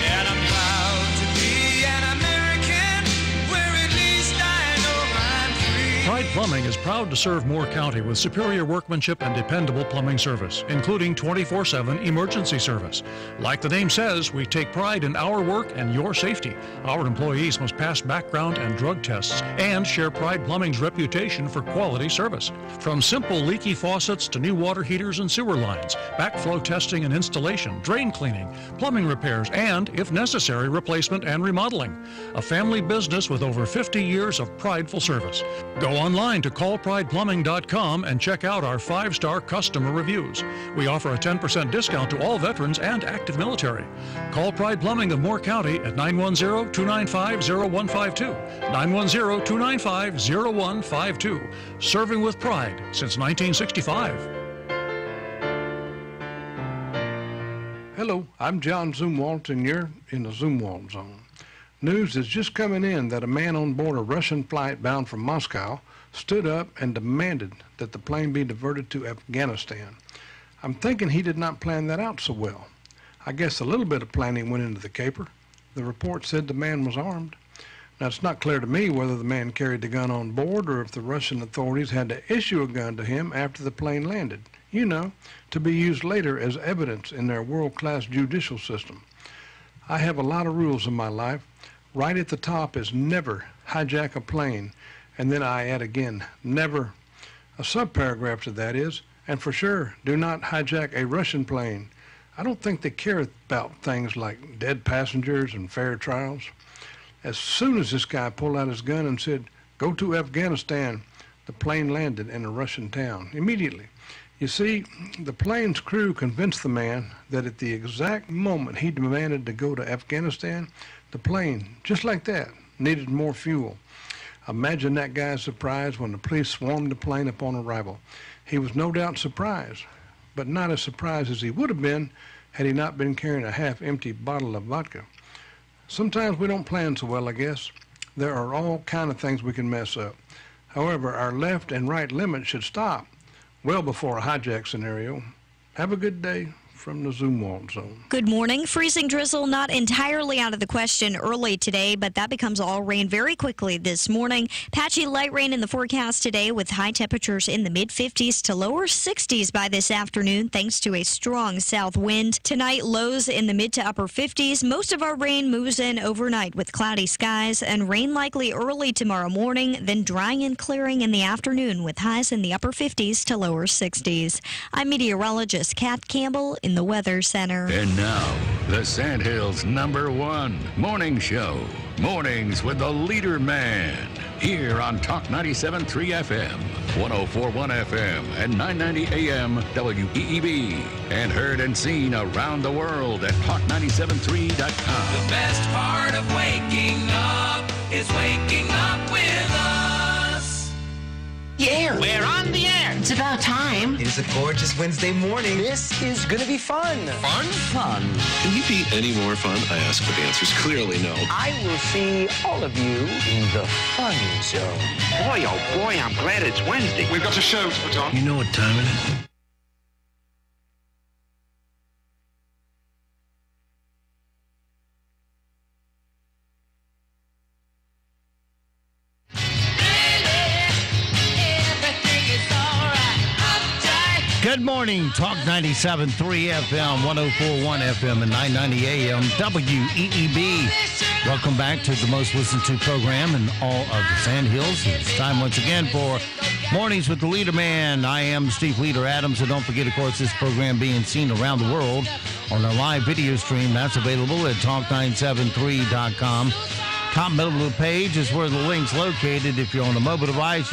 And I'm proud to be an American, where at least I know I'm free. Pride Plumbing is proud to serve Moore County with superior workmanship and dependable plumbing service, including 24/7 emergency service. Like the name says, we take pride in our work and your safety. Our employees must pass background and drug tests and share Pride Plumbing's reputation for quality service. From simple leaky faucets to new water heaters and sewer lines, backflow testing and installation, drain cleaning, plumbing repairs, and, if necessary, replacement and remodeling. A family business with over 50 years of prideful service. Go online to callprideplumbing.com and check out our 5-star customer reviews. We offer a 10% discount to all veterans and active military. Call Pride Plumbing of Moore County at 910-295-0152. 910-295-0152. Serving with pride since 1965. Hello, I'm John Zumwalt, and you're in the Zumwalt Zone. News is just coming in that a man on board a Russian flight bound from Moscow stood up and demanded that the plane be diverted to Afghanistan. I'm thinking he did not plan that out so well. I guess a little bit of planning went into the caper. The report said the man was armed. Now, it's not clear to me whether the man carried the gun on board or if the Russian authorities had to issue a gun to him after the plane landed, to be used later as evidence in their world-class judicial system. I have a lot of rules in my life. Right at the top is never hijack a plane, and then I add again, never. A subparagraph to that is, and for sure, do not hijack a Russian plane. I don't think they care about things like dead passengers and fair trials. As soon as this guy pulled out his gun and said, "Go to Afghanistan," the plane landed in a Russian town immediately. You see, the plane's crew convinced the man that at the exact moment he demanded to go to Afghanistan, the plane, just like that, needed more fuel. Imagine that guy's surprise when the police swarmed the plane upon arrival. He was no doubt surprised, but not as surprised as he would have been had he not been carrying a half-empty bottle of vodka. Sometimes we don't plan so well, I guess. There are all kind of things we can mess up. However, our left and right limits should stop well before a hijack scenario. Have a good day from the Zoomwald Zone. Good morning. Freezing drizzle not entirely out of the question early today, but that becomes all rain very quickly this morning. Patchy light rain in the forecast today with high temperatures in the mid-50s to lower 60s by this afternoon thanks to a strong south wind. Tonight, lows in the mid to upper 50s. Most of our rain moves in overnight with cloudy skies and rain likely early tomorrow morning, then drying and clearing in the afternoon with highs in the upper 50s to lower 60s. I'm meteorologist Kat Campbell in the Weather Center. And now, the Sandhills' #1 morning show. Mornings with the Leader Man. Here on Talk 97.3 FM, 104.1 FM, and 990 AM WEEB. And heard and seen around the world at talk973.com. The best part of waking up is waking up with us. Yeah, we're on the air. It's about time. It is a gorgeous Wednesday morning. This is going to be fun. Fun? Fun. Can you be any more fun? I ask, but the answer is clearly no. I will see all of you in the fun zone. Boy, oh boy, I'm glad it's Wednesday. We've got a show to put on. You know what time it is? Good morning, Talk 97.3 FM, 104.1 FM, and 990 AM WEEB. Welcome back to the most listened to program in all of the Sandhills. It's time once again for Mornings with the Leader Man. I am Steve Leader Adams, and don't forget, of course, this program being seen around the world on our live video stream. That's available at talk973.com. Top middle of the page is where the link's located. If you're on a mobile device,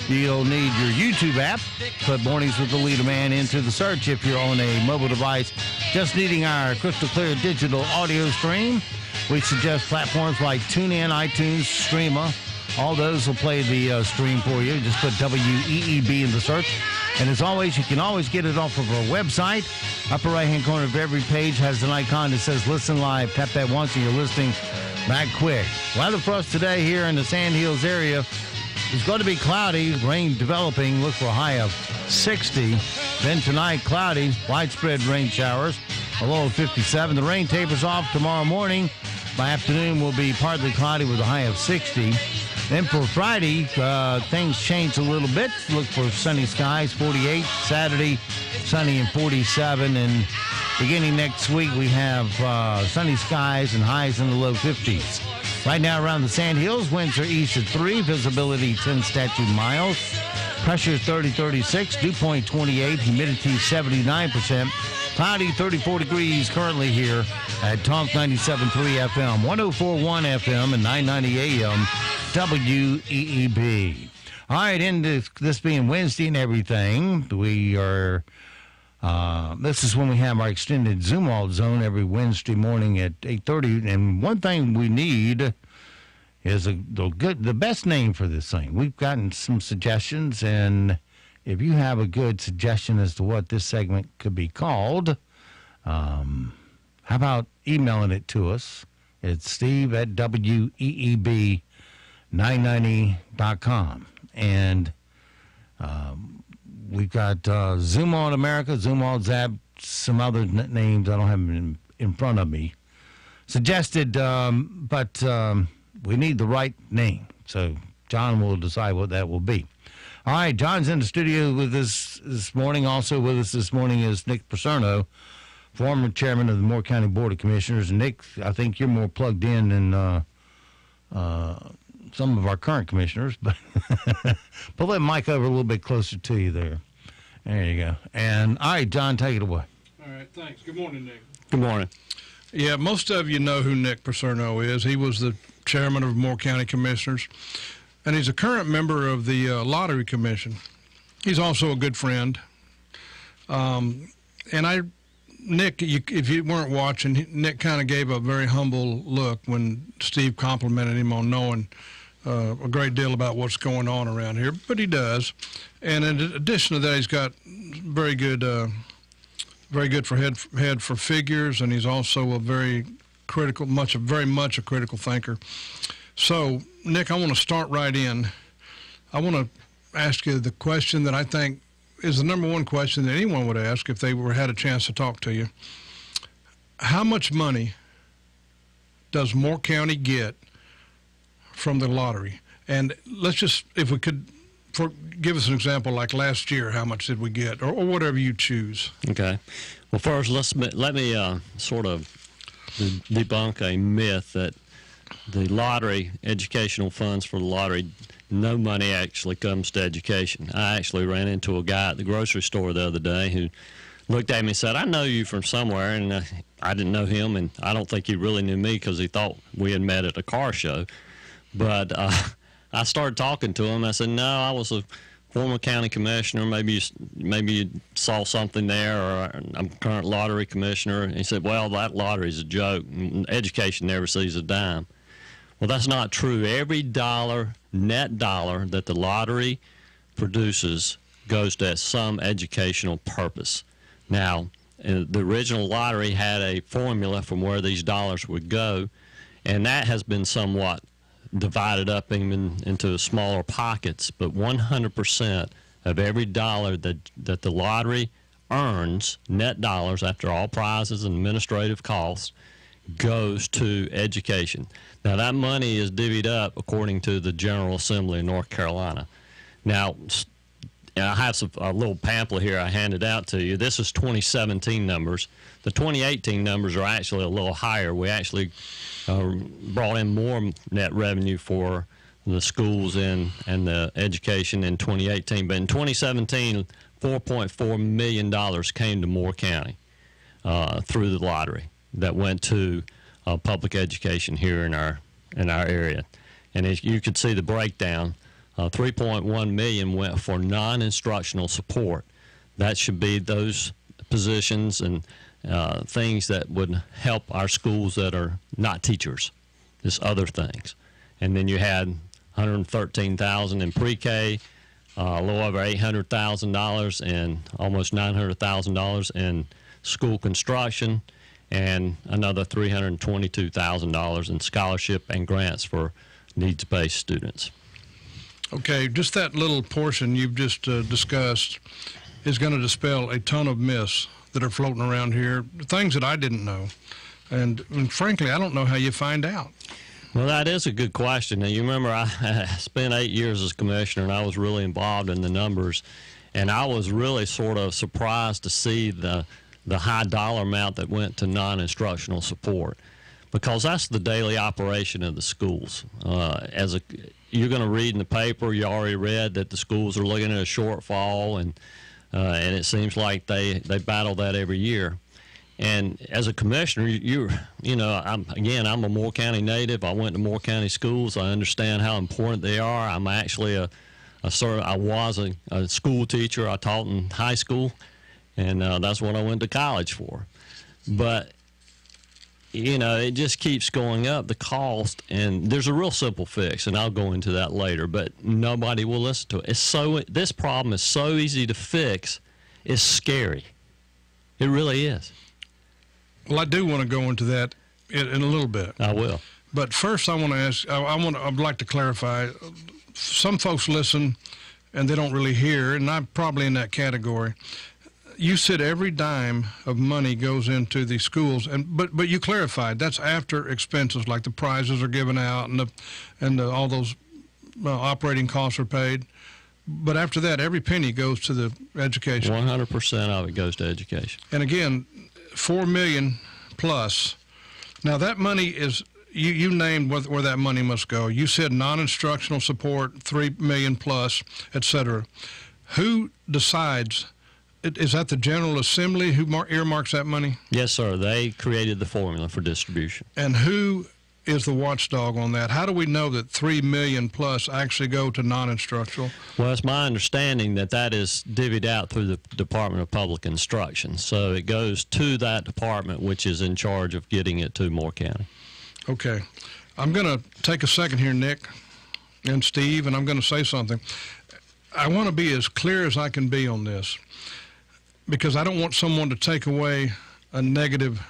you'll need your YouTube app. Put Mornings with the Leader Man into the search if you're on a mobile device. Just needing our crystal clear digital audio stream. We suggest platforms like TuneIn, iTunes, Streama. All those will play the stream for you. Just put WEEB in the search. And as always, you can always get it off of our website. Upper right-hand corner of every page has an icon that says Listen Live. Tap that once and you're listening back quick. Weather for us today here in the Sandhills area. It's going to be cloudy, rain developing. Look for a high of 60. Then tonight, cloudy, widespread rain showers, a low of 57. The rain tapers off tomorrow morning. By afternoon, will be partly cloudy with a high of 60. Then for Friday, things change a little bit. Look for sunny skies, 48. Saturday, sunny and 47. And beginning next week, we have sunny skies and highs in the low 50s. Right now around the Sandhills, winds are east at 3, visibility 10 statute miles. Pressure 30-36, dew point 28, humidity 79%. Cloudy 34 degrees currently here at Talk 97.3 FM, 104.1 FM, and 990 AM WEEB. All right, into this being Wednesday and everything, we are... this is when we have our extended Zoomwald Zone every Wednesday morning at 8:30. And one thing we need is the best name for this thing. We've gotten some suggestions, and if you have a good suggestion as to what this segment could be called, how about emailing it to us? It's steve@weeb990.com. And we We've got Zoom On America, Zoom On Zap, some other names. I don't have them in front of me. Suggested, but we need the right name. So John will decide what that will be. All right, John's in the studio with us this morning. Also with us this morning is Nick Pacerno, former chairman of the Moore County Board of Commissioners. And Nick, I think you're more plugged in than some of our current commissioners, but pull that mic over a little bit closer to you there. There you go. And all right, John, take it away. All right, thanks. Good morning, Nick. Good morning. Yeah, most of you know who Nick Pacerno is. He was the chairman of Moore County Commissioners, and he's a current member of the Lottery Commission. He's also a good friend. Nick, if you weren't watching, Nick kind of gave a very humble look when Steve complimented him on knowing a great deal about what's going on around here, but he does. And in addition to that, he's got very good for head for figures, and he's also a very much a critical thinker. So, Nick, I want to start right in. I want to ask you the question that I think is the number one question that anyone would ask if they had a chance to talk to you. How much money does Moore County get from the lottery? And let's just, if we could, give us an example, like last year, how much did we get, or whatever you choose. Okay. Well, first, let me sort of debunk a myth that the lottery, educational funds for the lottery, no money actually comes to education. I actually ran into a guy at the grocery store the other day who looked at me and said, I know you from somewhere, and I didn't know him, and I don't think he really knew me because he thought we had met at a car show. But I started talking to him. I said, no, I was a former county commissioner. Maybe you saw something there, or I'm current lottery commissioner. And he said, well, that lottery's a joke. Education never sees a dime. Well, that's not true. Every net dollar that the lottery produces goes to some educational purpose. Now, the original lottery had a formula from where these dollars would go, and that has been somewhat divided up into smaller pockets, but 100% of every dollar that the lottery earns, net dollars after all prizes and administrative costs, goes to education. Now, that money is divvied up according to the General Assembly of North Carolina. Now, I have a little pamphlet here I handed out to you. This is 2017 numbers. The 2018 numbers are actually a little higher. We actually brought in more net revenue for the schools and the education in 2018. But in 2017, $4.4 million came to Moore County through the lottery that went to public education here in our area. And as you could see the breakdown, $3.1 million went for non-instructional support. That should be those positions and things that would help our schools that are not teachers, just other things. And then you had $113,000 in pre-K, a little over $800,000 and almost $900,000 in school construction, and another $322,000 in scholarship and grants for needs-based students. Okay, just that little portion you've just discussed is going to dispel a ton of myths that are floating around here, things that I didn't know. And frankly, I don't know how you find out. Well, that is a good question. Now, you remember I spent 8 years as commissioner, and I was really involved in the numbers. And I was really sort of surprised to see the high dollar amount that went to non-instructional support, because that's the daily operation of the schools. You're going to read in the paper, you already read that the schools are looking at a shortfall, and it seems like they battle that every year. And as a commissioner, I'm a Moore County native. I went to Moore County schools. I understand how important they are. I'm actually I was a school teacher. I taught in high school, and that's what I went to college for. But it just keeps going up, the cost, and there's a real simple fix, and I'll go into that later, but nobody will listen to it. This problem is so easy to fix, it's scary. It really is. Well, I do want to go into that in a little bit. I will. But first, I want to ask, I'd like to clarify, some folks listen and they don't really hear, and I'm probably in that category. You said every dime of money goes into the schools, but you clarified that's after expenses, like the prizes are given out and all those operating costs are paid. But after that, every penny goes to the education. 100% of it goes to education. And again, $4 million plus. Now that money is, you named where that money must go. You said non-instructional support, $3 million plus, et cetera. Who decides? Is that the General Assembly who earmarks that money? Yes, sir. They created the formula for distribution. And who is the watchdog on that? How do we know that $3 million plus actually go to non-instructional? Well, it's my understanding that is divvied out through the Department of Public Instruction. So it goes to that department, which is in charge of getting it to Moore County. Okay. I'm going to take a second here, Nick and Steve, and I'm going to say something. I want to be as clear as I can be on this, because I don't want someone to take away a negative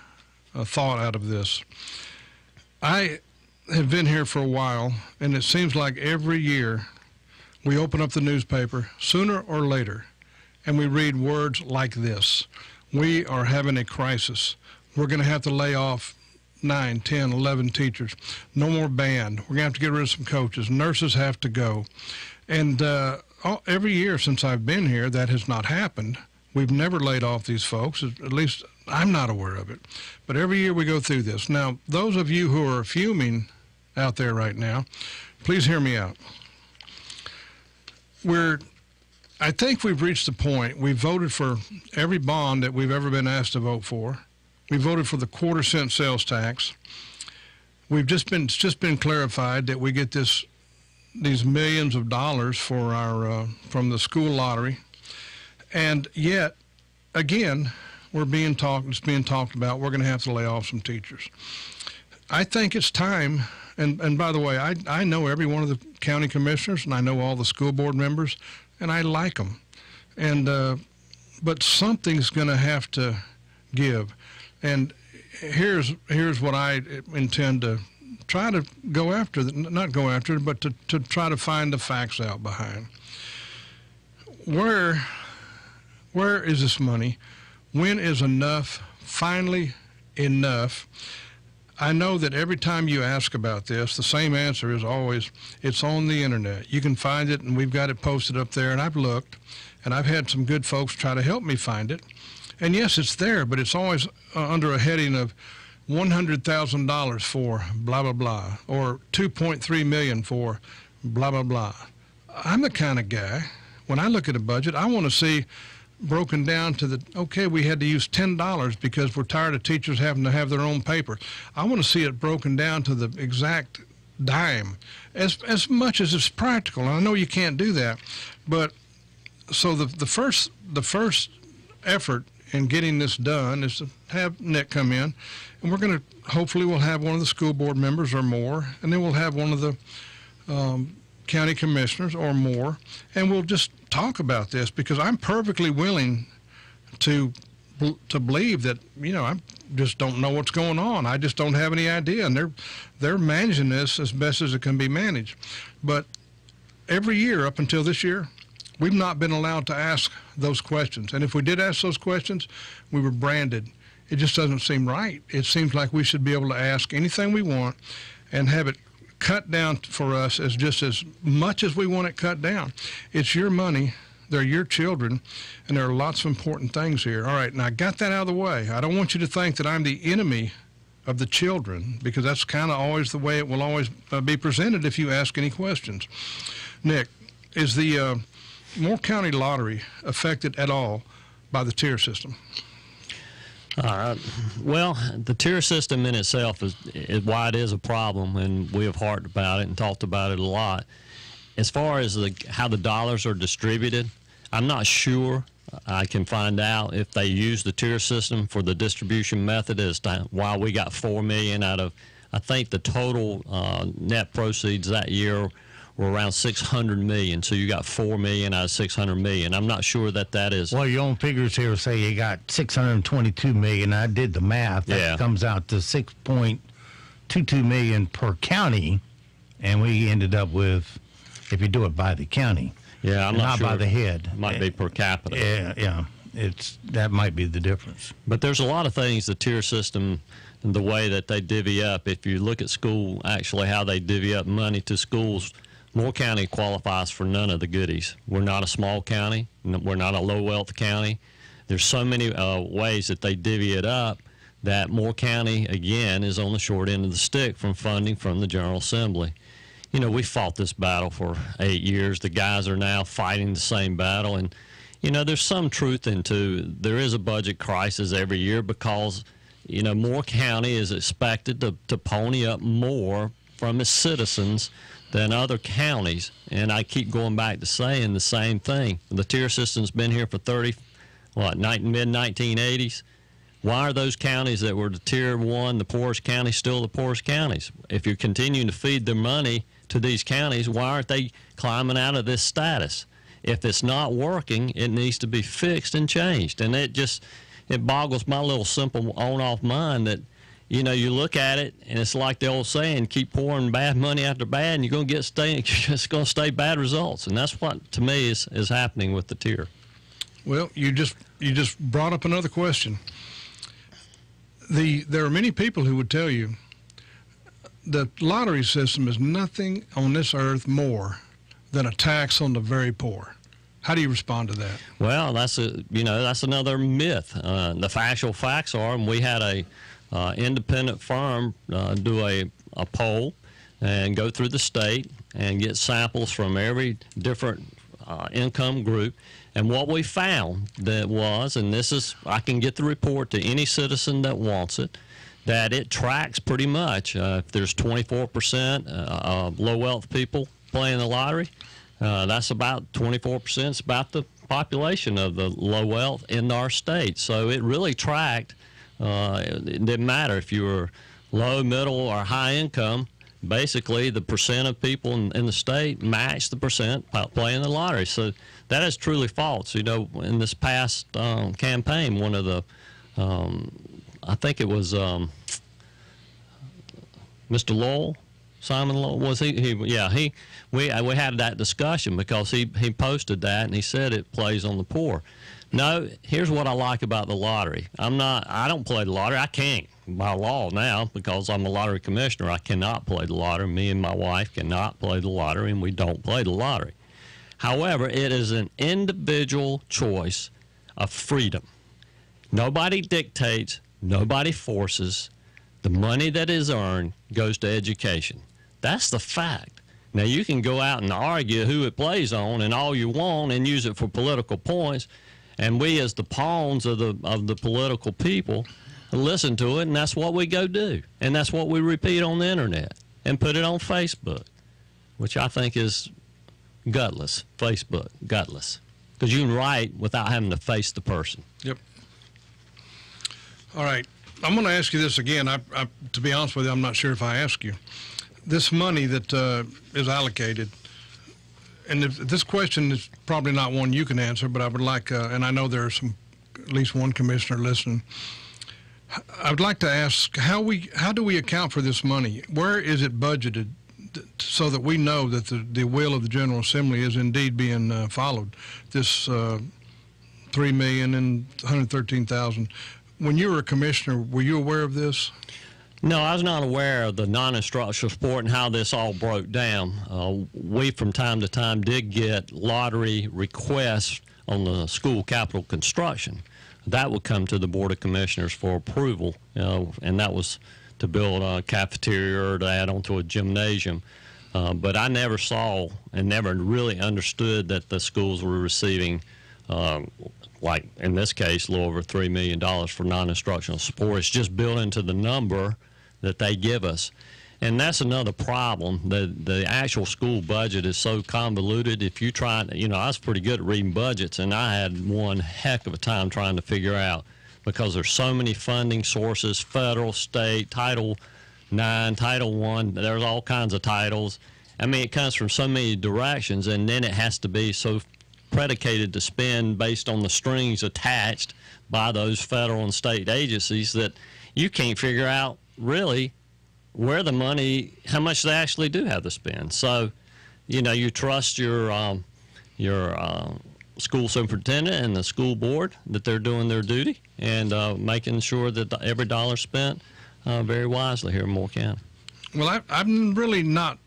thought out of this. I have been here for a while, and it seems like every year we open up the newspaper, sooner or later, and we read words like this. We are having a crisis. We're going to have to lay off 9, 10, 11 teachers. No more band. We're going to have to get rid of some coaches. Nurses have to go. And every year since I've been here, that has not happened. We've never laid off these folks, at least I'm not aware of it. But every year we go through this. Now, those of you who are fuming out there right now, please hear me out. I think we've reached the point. We voted for every bond that we've ever been asked to vote for. We voted for the quarter-cent sales tax. It's just been clarified that we get these millions of dollars for from the school lottery. And yet, again, it's being talked about, we're going to have to lay off some teachers. I think it's time, and by the way, I know every one of the county commissioners, and I know all the school board members, and I like them. But something's going to have to give. And here's what I intend to try to go after, not go after it, but to try to find the facts out behind. Where is this money? When is enough finally enough? I know that every time you ask about this, the same answer is always, it's on the internet. You can find it, and we've got it posted up there, and I've looked, and I've had some good folks try to help me find it. And yes, it's there, but it's always under a heading of $100,000 for blah, blah, blah, or $2.3 million for blah, blah, blah. I'm the kind of guy, when I look at a budget, I want to see broken down to okay, we had to use $10 because we're tired of teachers having to have their own paper. I want to see it broken down to the exact dime, as much as it's practical. And I know you can't do that, but so the first effort in getting this done is to have Nick come in, and we're going to, hopefully we'll have one of the school board members or more, and then we'll have one of the county commissioners or more, and we'll just talk about this, because I'm perfectly willing to believe that, I just don't know what's going on. I just don't have any idea, and they're managing this as best as it can be managed. But every year up until this year, we've not been allowed to ask those questions. And if we did ask those questions, we were branded. It just doesn't seem right. It seems like we should be able to ask anything we want and have it cut down for us as much as we want it cut down. It's your money. They're your children, and there are lots of important things here. All right, now I got that out of the way. I don't want you to think that I'm the enemy of the children, because that's kind of always the way it will always be presented if you ask any questions. Nick, is the Moore County Lottery affected at all by the tier system? Well, the tier system in itself is why it is a problem, and we have harped about it and talked about it a lot. As far as how the dollars are distributed, I'm not sure. I can find out if they use the tier system for the distribution method as to why we got $4 million out of, I think the total net proceeds that year were around $600 million. So you got $4 million out of $600 million. I'm not sure that is. Well, your own figures here say you got $622 million. I did the math. That comes out to $6.22 million per county, and we ended up with, if you do it by the county, Yeah, I'm not not sure. by the head. Might be per capita. Yeah. That might be the difference. But there's a lot of things, the tier system, and the way that they divvy up. If you look at school, actually how they divvy up money to schools, Moore County qualifies for none of the goodies. We're not a small county. We're not a low-wealth county. There's so many ways that they divvy it up that Moore County, again, is on the short end of the stick from funding from the General Assembly. You know, we fought this battle for 8 years. The guys are now fighting the same battle. And, you know, there's some truth into there is a budget crisis every year because, you know, Moore County is expected to pony up more from its citizens than other counties. And I keep going back to saying the same thing. The tier system's been here for mid-1980s. Why are those counties that were the tier 1, the poorest counties, still the poorest counties? If you're continuing to feed their money to these counties, why aren't they climbing out of this status? If it's not working, it needs to be fixed and changed. And it boggles my little simple on-off mind that, you know, you look at it and it's like the old saying, keep pouring bad money after bad and you're going to get it's going to stay bad results. And that's what, to me, is happening with the tier. Well, you just brought up another question. There are many people who would tell you the lottery system is nothing on this earth more than a tax on the very poor. How do you respond to that? Well, that's another myth. The actual facts are, and we had a independent firm do a poll and go through the state and get samples from every different income group. And what we found that was, and this is, I can get the report to any citizen that wants it, that it tracks pretty much. If there's 24% of low-wealth people playing the lottery, that's about 24%. It's about the population of the low wealth in our state. So it really tracked. It didn't matter if you were low, middle, or high income. Basically, the percent of people in the state matched the percent playing the lottery. So that is truly false. You know, in this past campaign, one of the, I think it was Mr. Lowell, Simon Lowell, was he? We had that discussion because he posted that and he said it plays on the poor. No, here's what I like about the lottery. I don't play the lottery. I can't by law now because I'm a lottery commissioner. I cannot play the lottery. Me and my wife cannot play the lottery, and we don't play the lottery. However, it is an individual choice of freedom. Nobody dictates, nobody forces. The money that is earned goes to education. That's the fact. Now, you can go out and argue who it plays on and all you want and use it for political points, and we as the pawns of the political people listen to it, and that's what we go do. And that's what we repeat on the internet and put it on Facebook, which I think is gutless. Facebook, gutless. Because you can write without having to face the person. Yep. All right. I'm going to ask you this again. To be honest with you, I'm not sure if I ask you. This money that is allocated, and this question is probably not one you can answer, but I would like, and I know there's at least one commissioner listening, I would like to ask how do we account for this money? Where is it budgeted so that we know that the will of the General Assembly is indeed being followed? This $3,113,000. When you were a commissioner, were you aware of this? No, I was not aware of the non-instructional support and how this all broke down. We, from time to time, did get lottery requests on the school capital construction. That would come to the Board of Commissioners for approval, and that was to build a cafeteria or to add on to a gymnasium. But I never saw and never really understood that the schools were receiving, like in this case, a little over $3 million for non-instructional support. It's just built into the number that they give us. And that's another problem. The actual school budget is so convoluted. If you try, I was pretty good at reading budgets, and I had one heck of a time trying to figure out because there's so many funding sources, federal, state, Title IX, Title I, there's all kinds of titles. I mean, it comes from so many directions, and then it has to be so predicated to spend based on the strings attached by those federal and state agencies that you can't figure out really where the money, how much they actually do have to spend. So, you trust your your school superintendent and the school board that they're doing their duty and making sure that every dollar spent very wisely here in Moore County. Well, I'm really not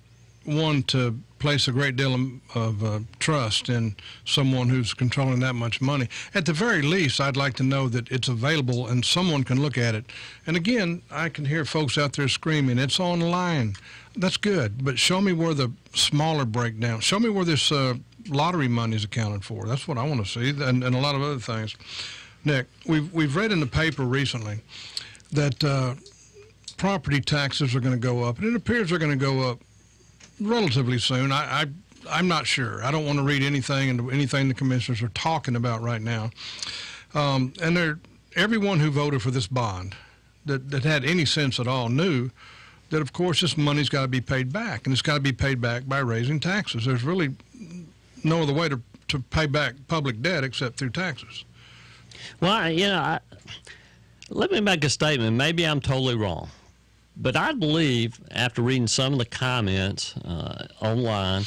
one to place a great deal of trust in someone who's controlling that much money. At the very least, I'd like to know that it's available and someone can look at it. And again, I can hear folks out there screaming, it's online. That's good, but show me where the smaller breakdown, show me where this lottery money is accounted for. That's what I want to see, and a lot of other things. Nick, we've read in the paper recently that property taxes are going to go up, and it appears they're going to go up relatively soon. I'm not sure. I don't want to read anything into anything the commissioners are talking about right now. And everyone who voted for this bond that had any sense at all knew that, of course, this money's got to be paid back, and it's got to be paid back by raising taxes. There's really no other way to pay back public debt except through taxes. Well, let me make a statement. Maybe I'm totally wrong. But I believe, after reading some of the comments online,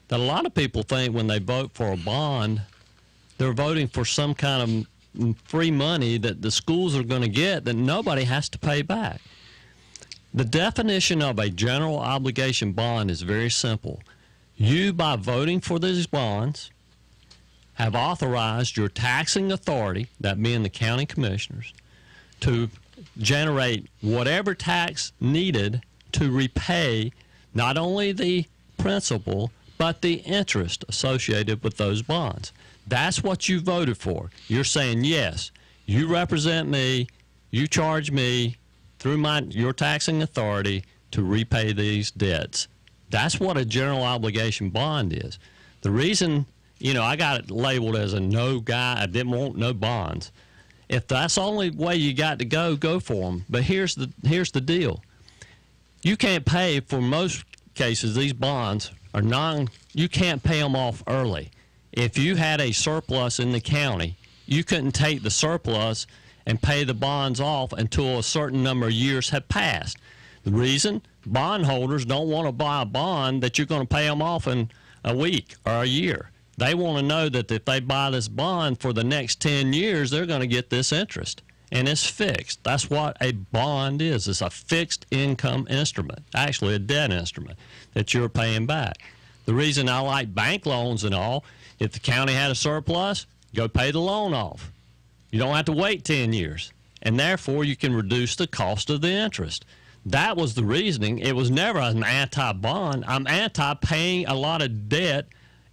that a lot of people think when they vote for a bond, they're voting for some kind of free money that the schools are going to get that nobody has to pay back. The definition of a general obligation bond is very simple. You, by voting for these bonds, have authorized your taxing authority, that being the county commissioners, to generate whatever tax needed to repay not only the principal but the interest associated with those bonds. That's what you voted for. You're saying, yes, you represent me, you charge me through your taxing authority to repay these debts. That's what a general obligation bond is. The reason, I got it labeled as a no guy, I didn't want no bonds. If that's the only way you got to go for them. But here's the deal. You can't pay, for most cases, these bonds are you can't pay them off early. If you had a surplus in the county, you couldn't take the surplus and pay the bonds off until a certain number of years have passed. The reason? Bondholders don't want to buy a bond that you're going to pay them off in a week or a year. They want to know that if they buy this bond for the next 10 years, they're going to get this interest. And it's fixed. That's what a bond is. It's a fixed income instrument, actually a debt instrument that you're paying back. The reason I like bank loans and all, if the county had a surplus, go pay the loan off. You don't have to wait 10 years. And therefore, you can reduce the cost of the interest. That was the reasoning. It was never an anti-bond. I'm anti-paying a lot of debt,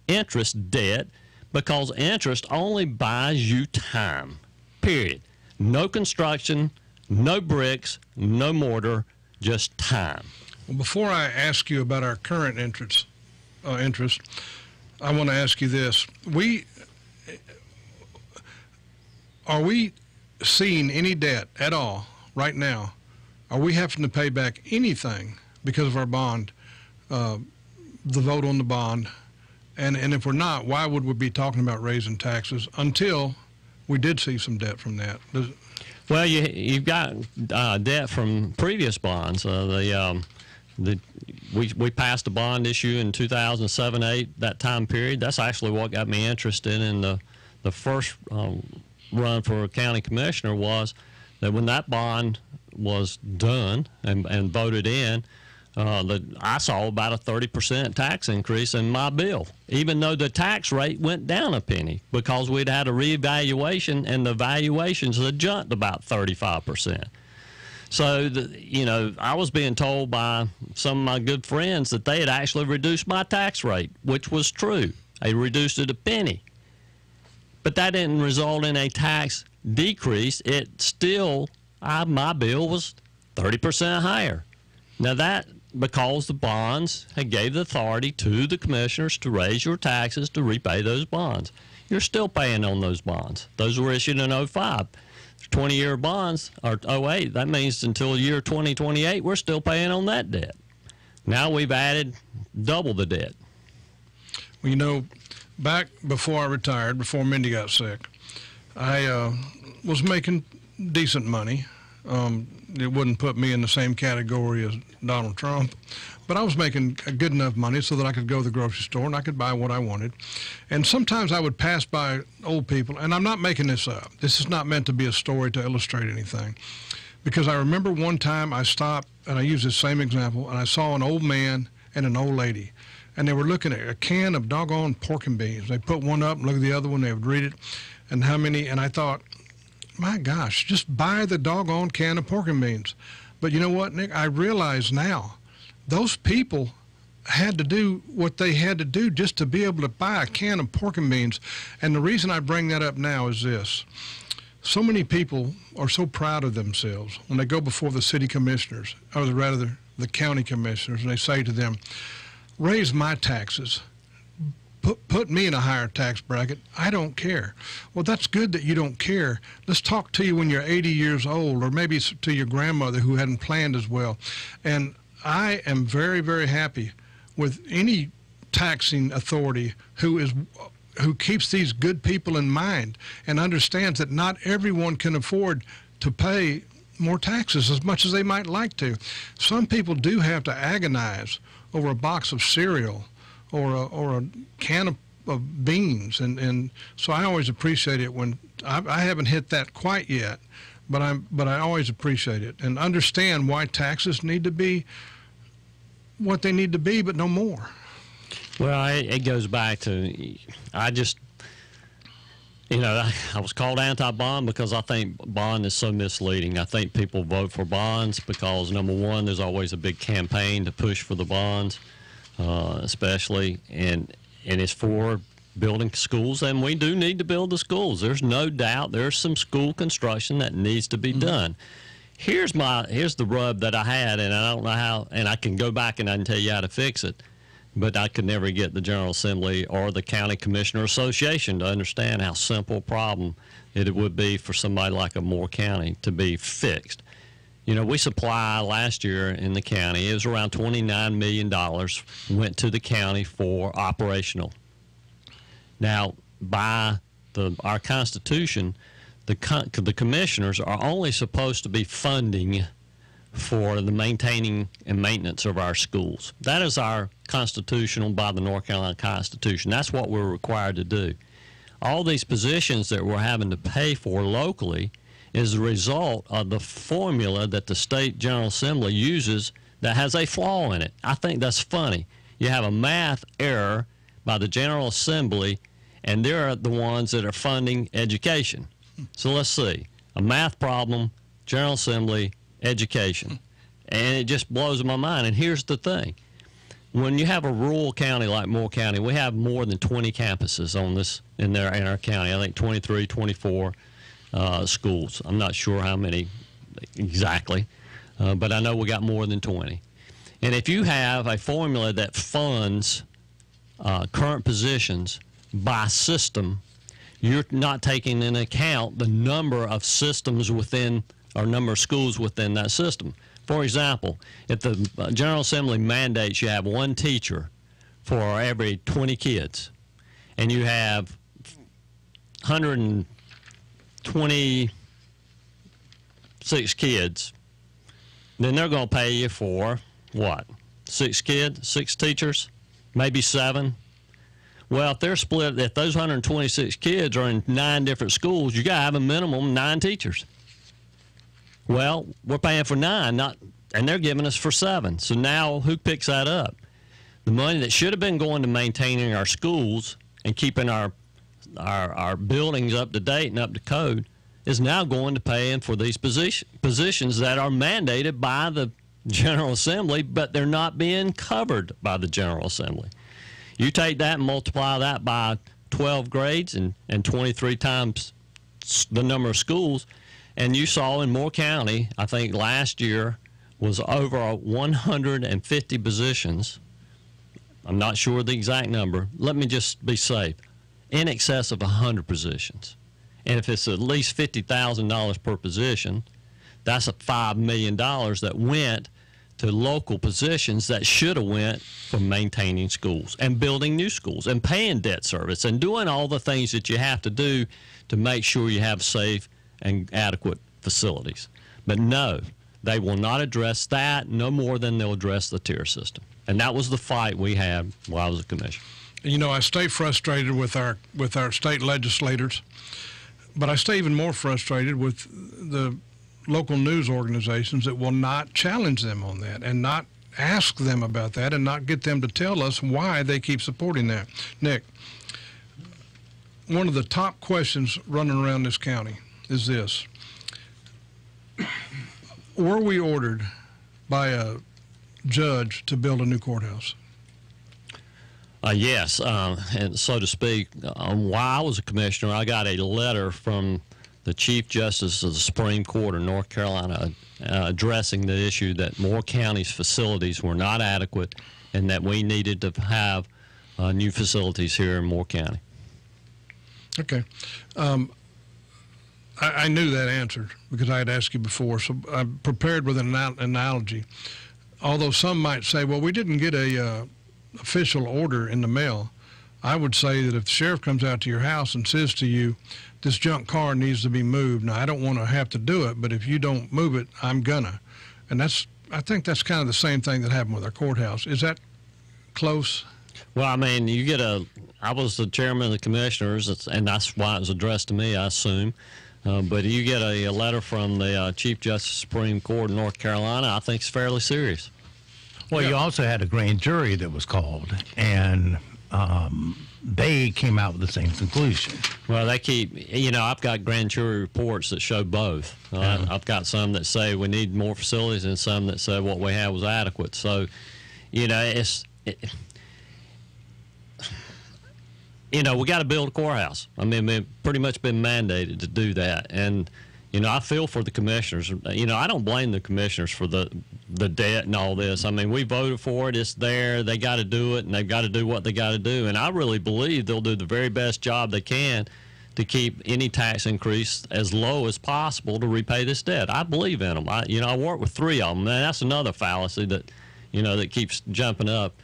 interest debt, because interest only buys you time, period. No construction, no bricks, no mortar, just time. Well, before I ask you about our current interest, I want to ask you this. Are we seeing any debt at all right now? Are we having to pay back anything because of our bond, the vote on the bond? And if we're not, why would we be talking about raising taxes until we did see some debt from that? Well, you've got debt from previous bonds. We passed a bond issue in 2007-8, that time period. That's actually what got me interested in the first run for a county commissioner, was that when that bond was done and voted in, I saw about a 30% tax increase in my bill, even though the tax rate went down a penny, because we'd had a reevaluation and the valuations had jumped about 35%. So, I was being told by some of my good friends that they had actually reduced my tax rate, which was true. They reduced it a penny. But that didn't result in a tax decrease. It still, my bill was 30% higher. Now that, because the bonds had gave the authority to the commissioners to raise your taxes to repay those bonds. You're still paying on those bonds. Those were issued in 05. 20-year bonds, or 08, that means until year 2028, we're still paying on that debt. Now we've added double the debt. Well, back before I retired, before Mindy got sick, I was making decent money, It wouldn't put me in the same category as Donald Trump. But I was making good enough money so that I could go to the grocery store and I could buy what I wanted. And sometimes I would pass by old people, and I'm not making this up. This is not meant to be a story to illustrate anything. Because I remember one time I stopped, and I used this same example, and I saw an old man and an old lady. And they were looking at a can of doggone pork and beans. They put one up and look at the other one. They would read it and how many. And I thought, my gosh, just buy the doggone can of pork and beans. But you know what, Nick? I realize now those people had to do what they had to do just to be able to buy a can of pork and beans. And the reason I bring that up now is this. So many people are so proud of themselves when they go before the city commissioners, or rather the county commissioners, and they say to them, raise my taxes, put me in a higher tax bracket. I don't care. Well, that's good that you don't care. Let's talk to you when you're 80 years old, or maybe to your grandmother who hadn't planned as well. And I am very, very happy with any taxing authority who keeps these good people in mind and understands that not everyone can afford to pay more taxes as much as they might like to. Some people do have to agonize over a box of cereal or a can of beans, and so I always appreciate it when I haven't hit that quite yet, but I always appreciate it and understand why taxes need to be what they need to be, but no more. Well, it goes back to, I was called anti-bond because I think bond is so misleading. I think people vote for bonds because, number one, there's always a big campaign to push for the bonds, especially, and it's for building schools, and we do need to build the schools. There's no doubt there's some school construction that needs to be done. Here's the rub that I had, and I don't know how, and I can go back and I can tell you how to fix it. But I could never get the General Assembly or the County Commissioner Association to understand how simple a problem it would be for somebody like a Moore County to be fixed. You know, we supply last year in the county, it was around $29 million went to the county for operational. Now, by our Constitution, the commissioners are only supposed to be funding for the maintaining and maintenance of our schools. That is our constitutional by the North Carolina Constitution. That's what we're required to do. All these positions that we're having to pay for locally is a result of the formula that the state General Assembly uses that has a flaw in it. I think that's funny. You have a math error by the General Assembly, and they're the ones that are funding education. So let's see. A math problem, General Assembly, education. And it just blows my mind. And here's the thing. When you have a rural county like Moore County, we have more than 20 campuses on this in our county. I think 23, 24 schools. I'm not sure how many exactly, but I know we got more than 20. And if you have a formula that funds current positions by system, you're not taking into account the number of systems within or number of schools within that system. For example, if the General Assembly mandates you have one teacher for every 20 kids, and you have 126 kids, then they're going to pay you for what? 6 kids, 6 teachers, maybe 7. Well, if they're split, if those 126 kids are in 9 different schools, you got to have a minimum 9 teachers. Well, we're paying for 9, and they're giving us for 7. So now who picks that up? The money that should have been going to maintaining our schools and keeping our buildings up to date and up to code is now going to paying for these positions that are mandated by the General Assembly, but they're not being covered by the General Assembly. You take that and multiply that by 12 grades and 23 times the number of schools, and you saw in Moore County, I think last year was over 150 positions. I'm not sure the exact number. Let me just be safe. In excess of 100 positions. And if it's at least $50,000 per position, that's $5 million that went to local positions that should have went for maintaining schools and building new schools and paying debt service and doing all the things that you have to do to make sure you have safe and adequate facilities. But no, they will not address that no more than they'll address the tier system. And that was the fight we had while I was a commissioner. You know, I stay frustrated with our state legislators, but I stay even more frustrated with the local news organizations that will not challenge them on that and not ask them about that and not get them to tell us why they keep supporting that. Nick, one of the top questions running around this county is this. Were we ordered by a judge to build a new courthouse? Yes, and so to speak, while I was a commissioner, I got a letter from the Chief Justice of the Supreme Court of North Carolina addressing the issue that Moore County's facilities were not adequate and that we needed to have new facilities here in Moore County. Okay. I knew that answer because I had asked you before, so I'm prepared with an analogy. Although some might say, well, we didn't get a official order in the mail, I would say that if the sheriff comes out to your house and says to you, this junk car needs to be moved, now I don't want to have to do it, but if you don't move it, I'm gonna. And I think that's kind of the same thing that happened with our courthouse. Is that close? Well, I mean, I was the chairman of the commissioners, and that's why it was addressed to me, I assume. But you get a letter from the Chief Justice of the Supreme Court of North Carolina, I think it's fairly serious. Well, you also had a grand jury that was called, and they came out with the same conclusion. Well, I've got grand jury reports that show both. I've got some that say we need more facilities and some that say what we had was adequate. So, we got to build a courthouse. I mean, we've pretty much been mandated to do that. And, I feel for the commissioners. I don't blame the commissioners for the debt and all this. I mean, we voted for it. It's there. They got to do it, and they've got to do what they got to do. And I really believe they'll do the very best job they can to keep any tax increase as low as possible to repay this debt. I believe in them. I work with three of them. And that's another fallacy that, that keeps jumping up.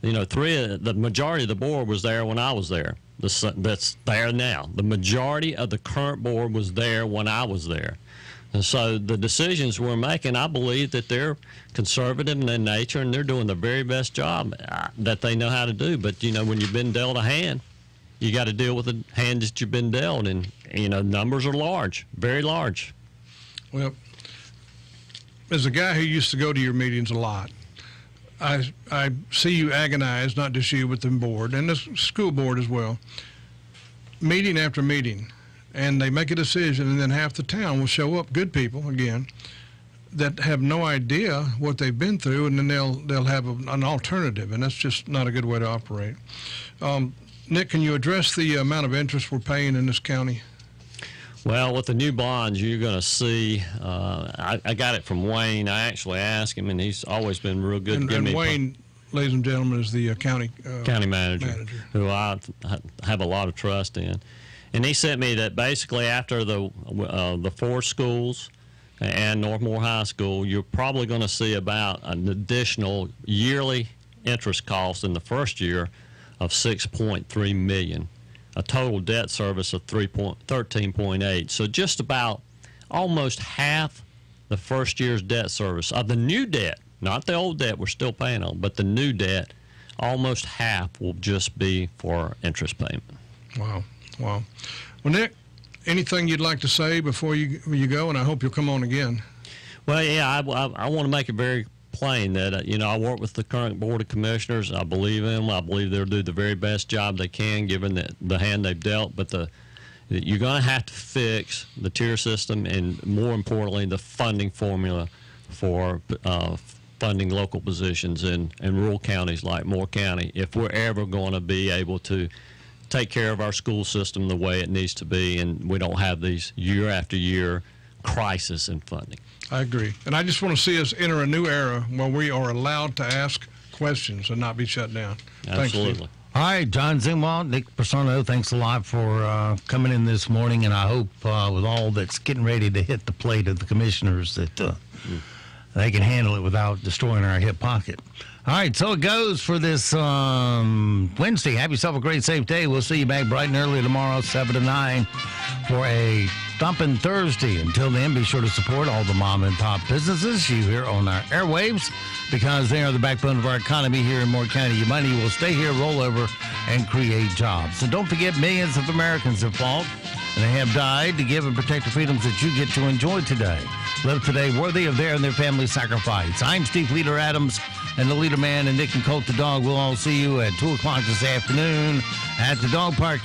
The majority of the board was there when I was there. That's there now. The majority of the current board was there when I was there. And so the decisions we're making, I believe that they're conservative in their nature and they're doing the very best job that they know how to do. But, when you've been dealt a hand, you got to deal with the hand that you've been dealt. And, numbers are large, very large. Well, as a guy who used to go to your meetings a lot, I see you agonize, not just you, but the board, and the school board as well, meeting after meeting, and they make a decision, and then half the town will show up, good people, again, that have no idea what they've been through, and then they'll have an alternative, and that's just not a good way to operate. Nick, can you address the amount of interest we're paying in this county? Well, with the new bonds, you're going to see, I got it from Wayne. I actually asked him, and he's always been real good. And Wayne, ladies and gentlemen, is the county manager, who I have a lot of trust in. And he sent me that basically after the four schools and Northmore High School, you're probably going to see about an additional yearly interest cost in the first year of $6.3 million. A total debt service of 13.8. So just about almost half the first year's debt service of the new debt, not the old debt we're still paying on, but the new debt, almost half will just be for interest payment. Wow. Well, Nick, anything you'd like to say before you go? And I hope you'll come on again. Well, yeah, I want to make it very plain that, I work with the current Board of Commissioners. I believe in them. I believe they'll do the very best job they can given the hand they've dealt. But you're going to have to fix the tier system and, more importantly, the funding formula for funding local positions in rural counties like Moore County if we're ever going to be able to take care of our school system the way it needs to be and we don't have these year after year crisis in funding. I agree. And I just want to see us enter a new era where we are allowed to ask questions and not be shut down. Absolutely. Thanks, all right, John Zingwald, Nick Persano, thanks a lot for coming in this morning. And I hope with all that's getting ready to hit the plate of the commissioners that they can handle it without destroying our hip pocket. All right, so it goes for this Wednesday. Have yourself a great, safe day. We'll see you back bright and early tomorrow, 7 to 9, for a Thumping Thursday. Until then, be sure to support all the mom and pop businesses you hear on our airwaves, because they are the backbone of our economy here in Moore County. Your money will stay here, roll over, and create jobs. And don't forget, millions of Americans have fought, and they have died to give and protect the freedoms that you get to enjoy today. Live today worthy of their and their family's sacrifice. I'm Steve Leader Adams, and the Leader Man and Nick and Colt the Dog. We'll all see you at 2 o'clock this afternoon at the dog park.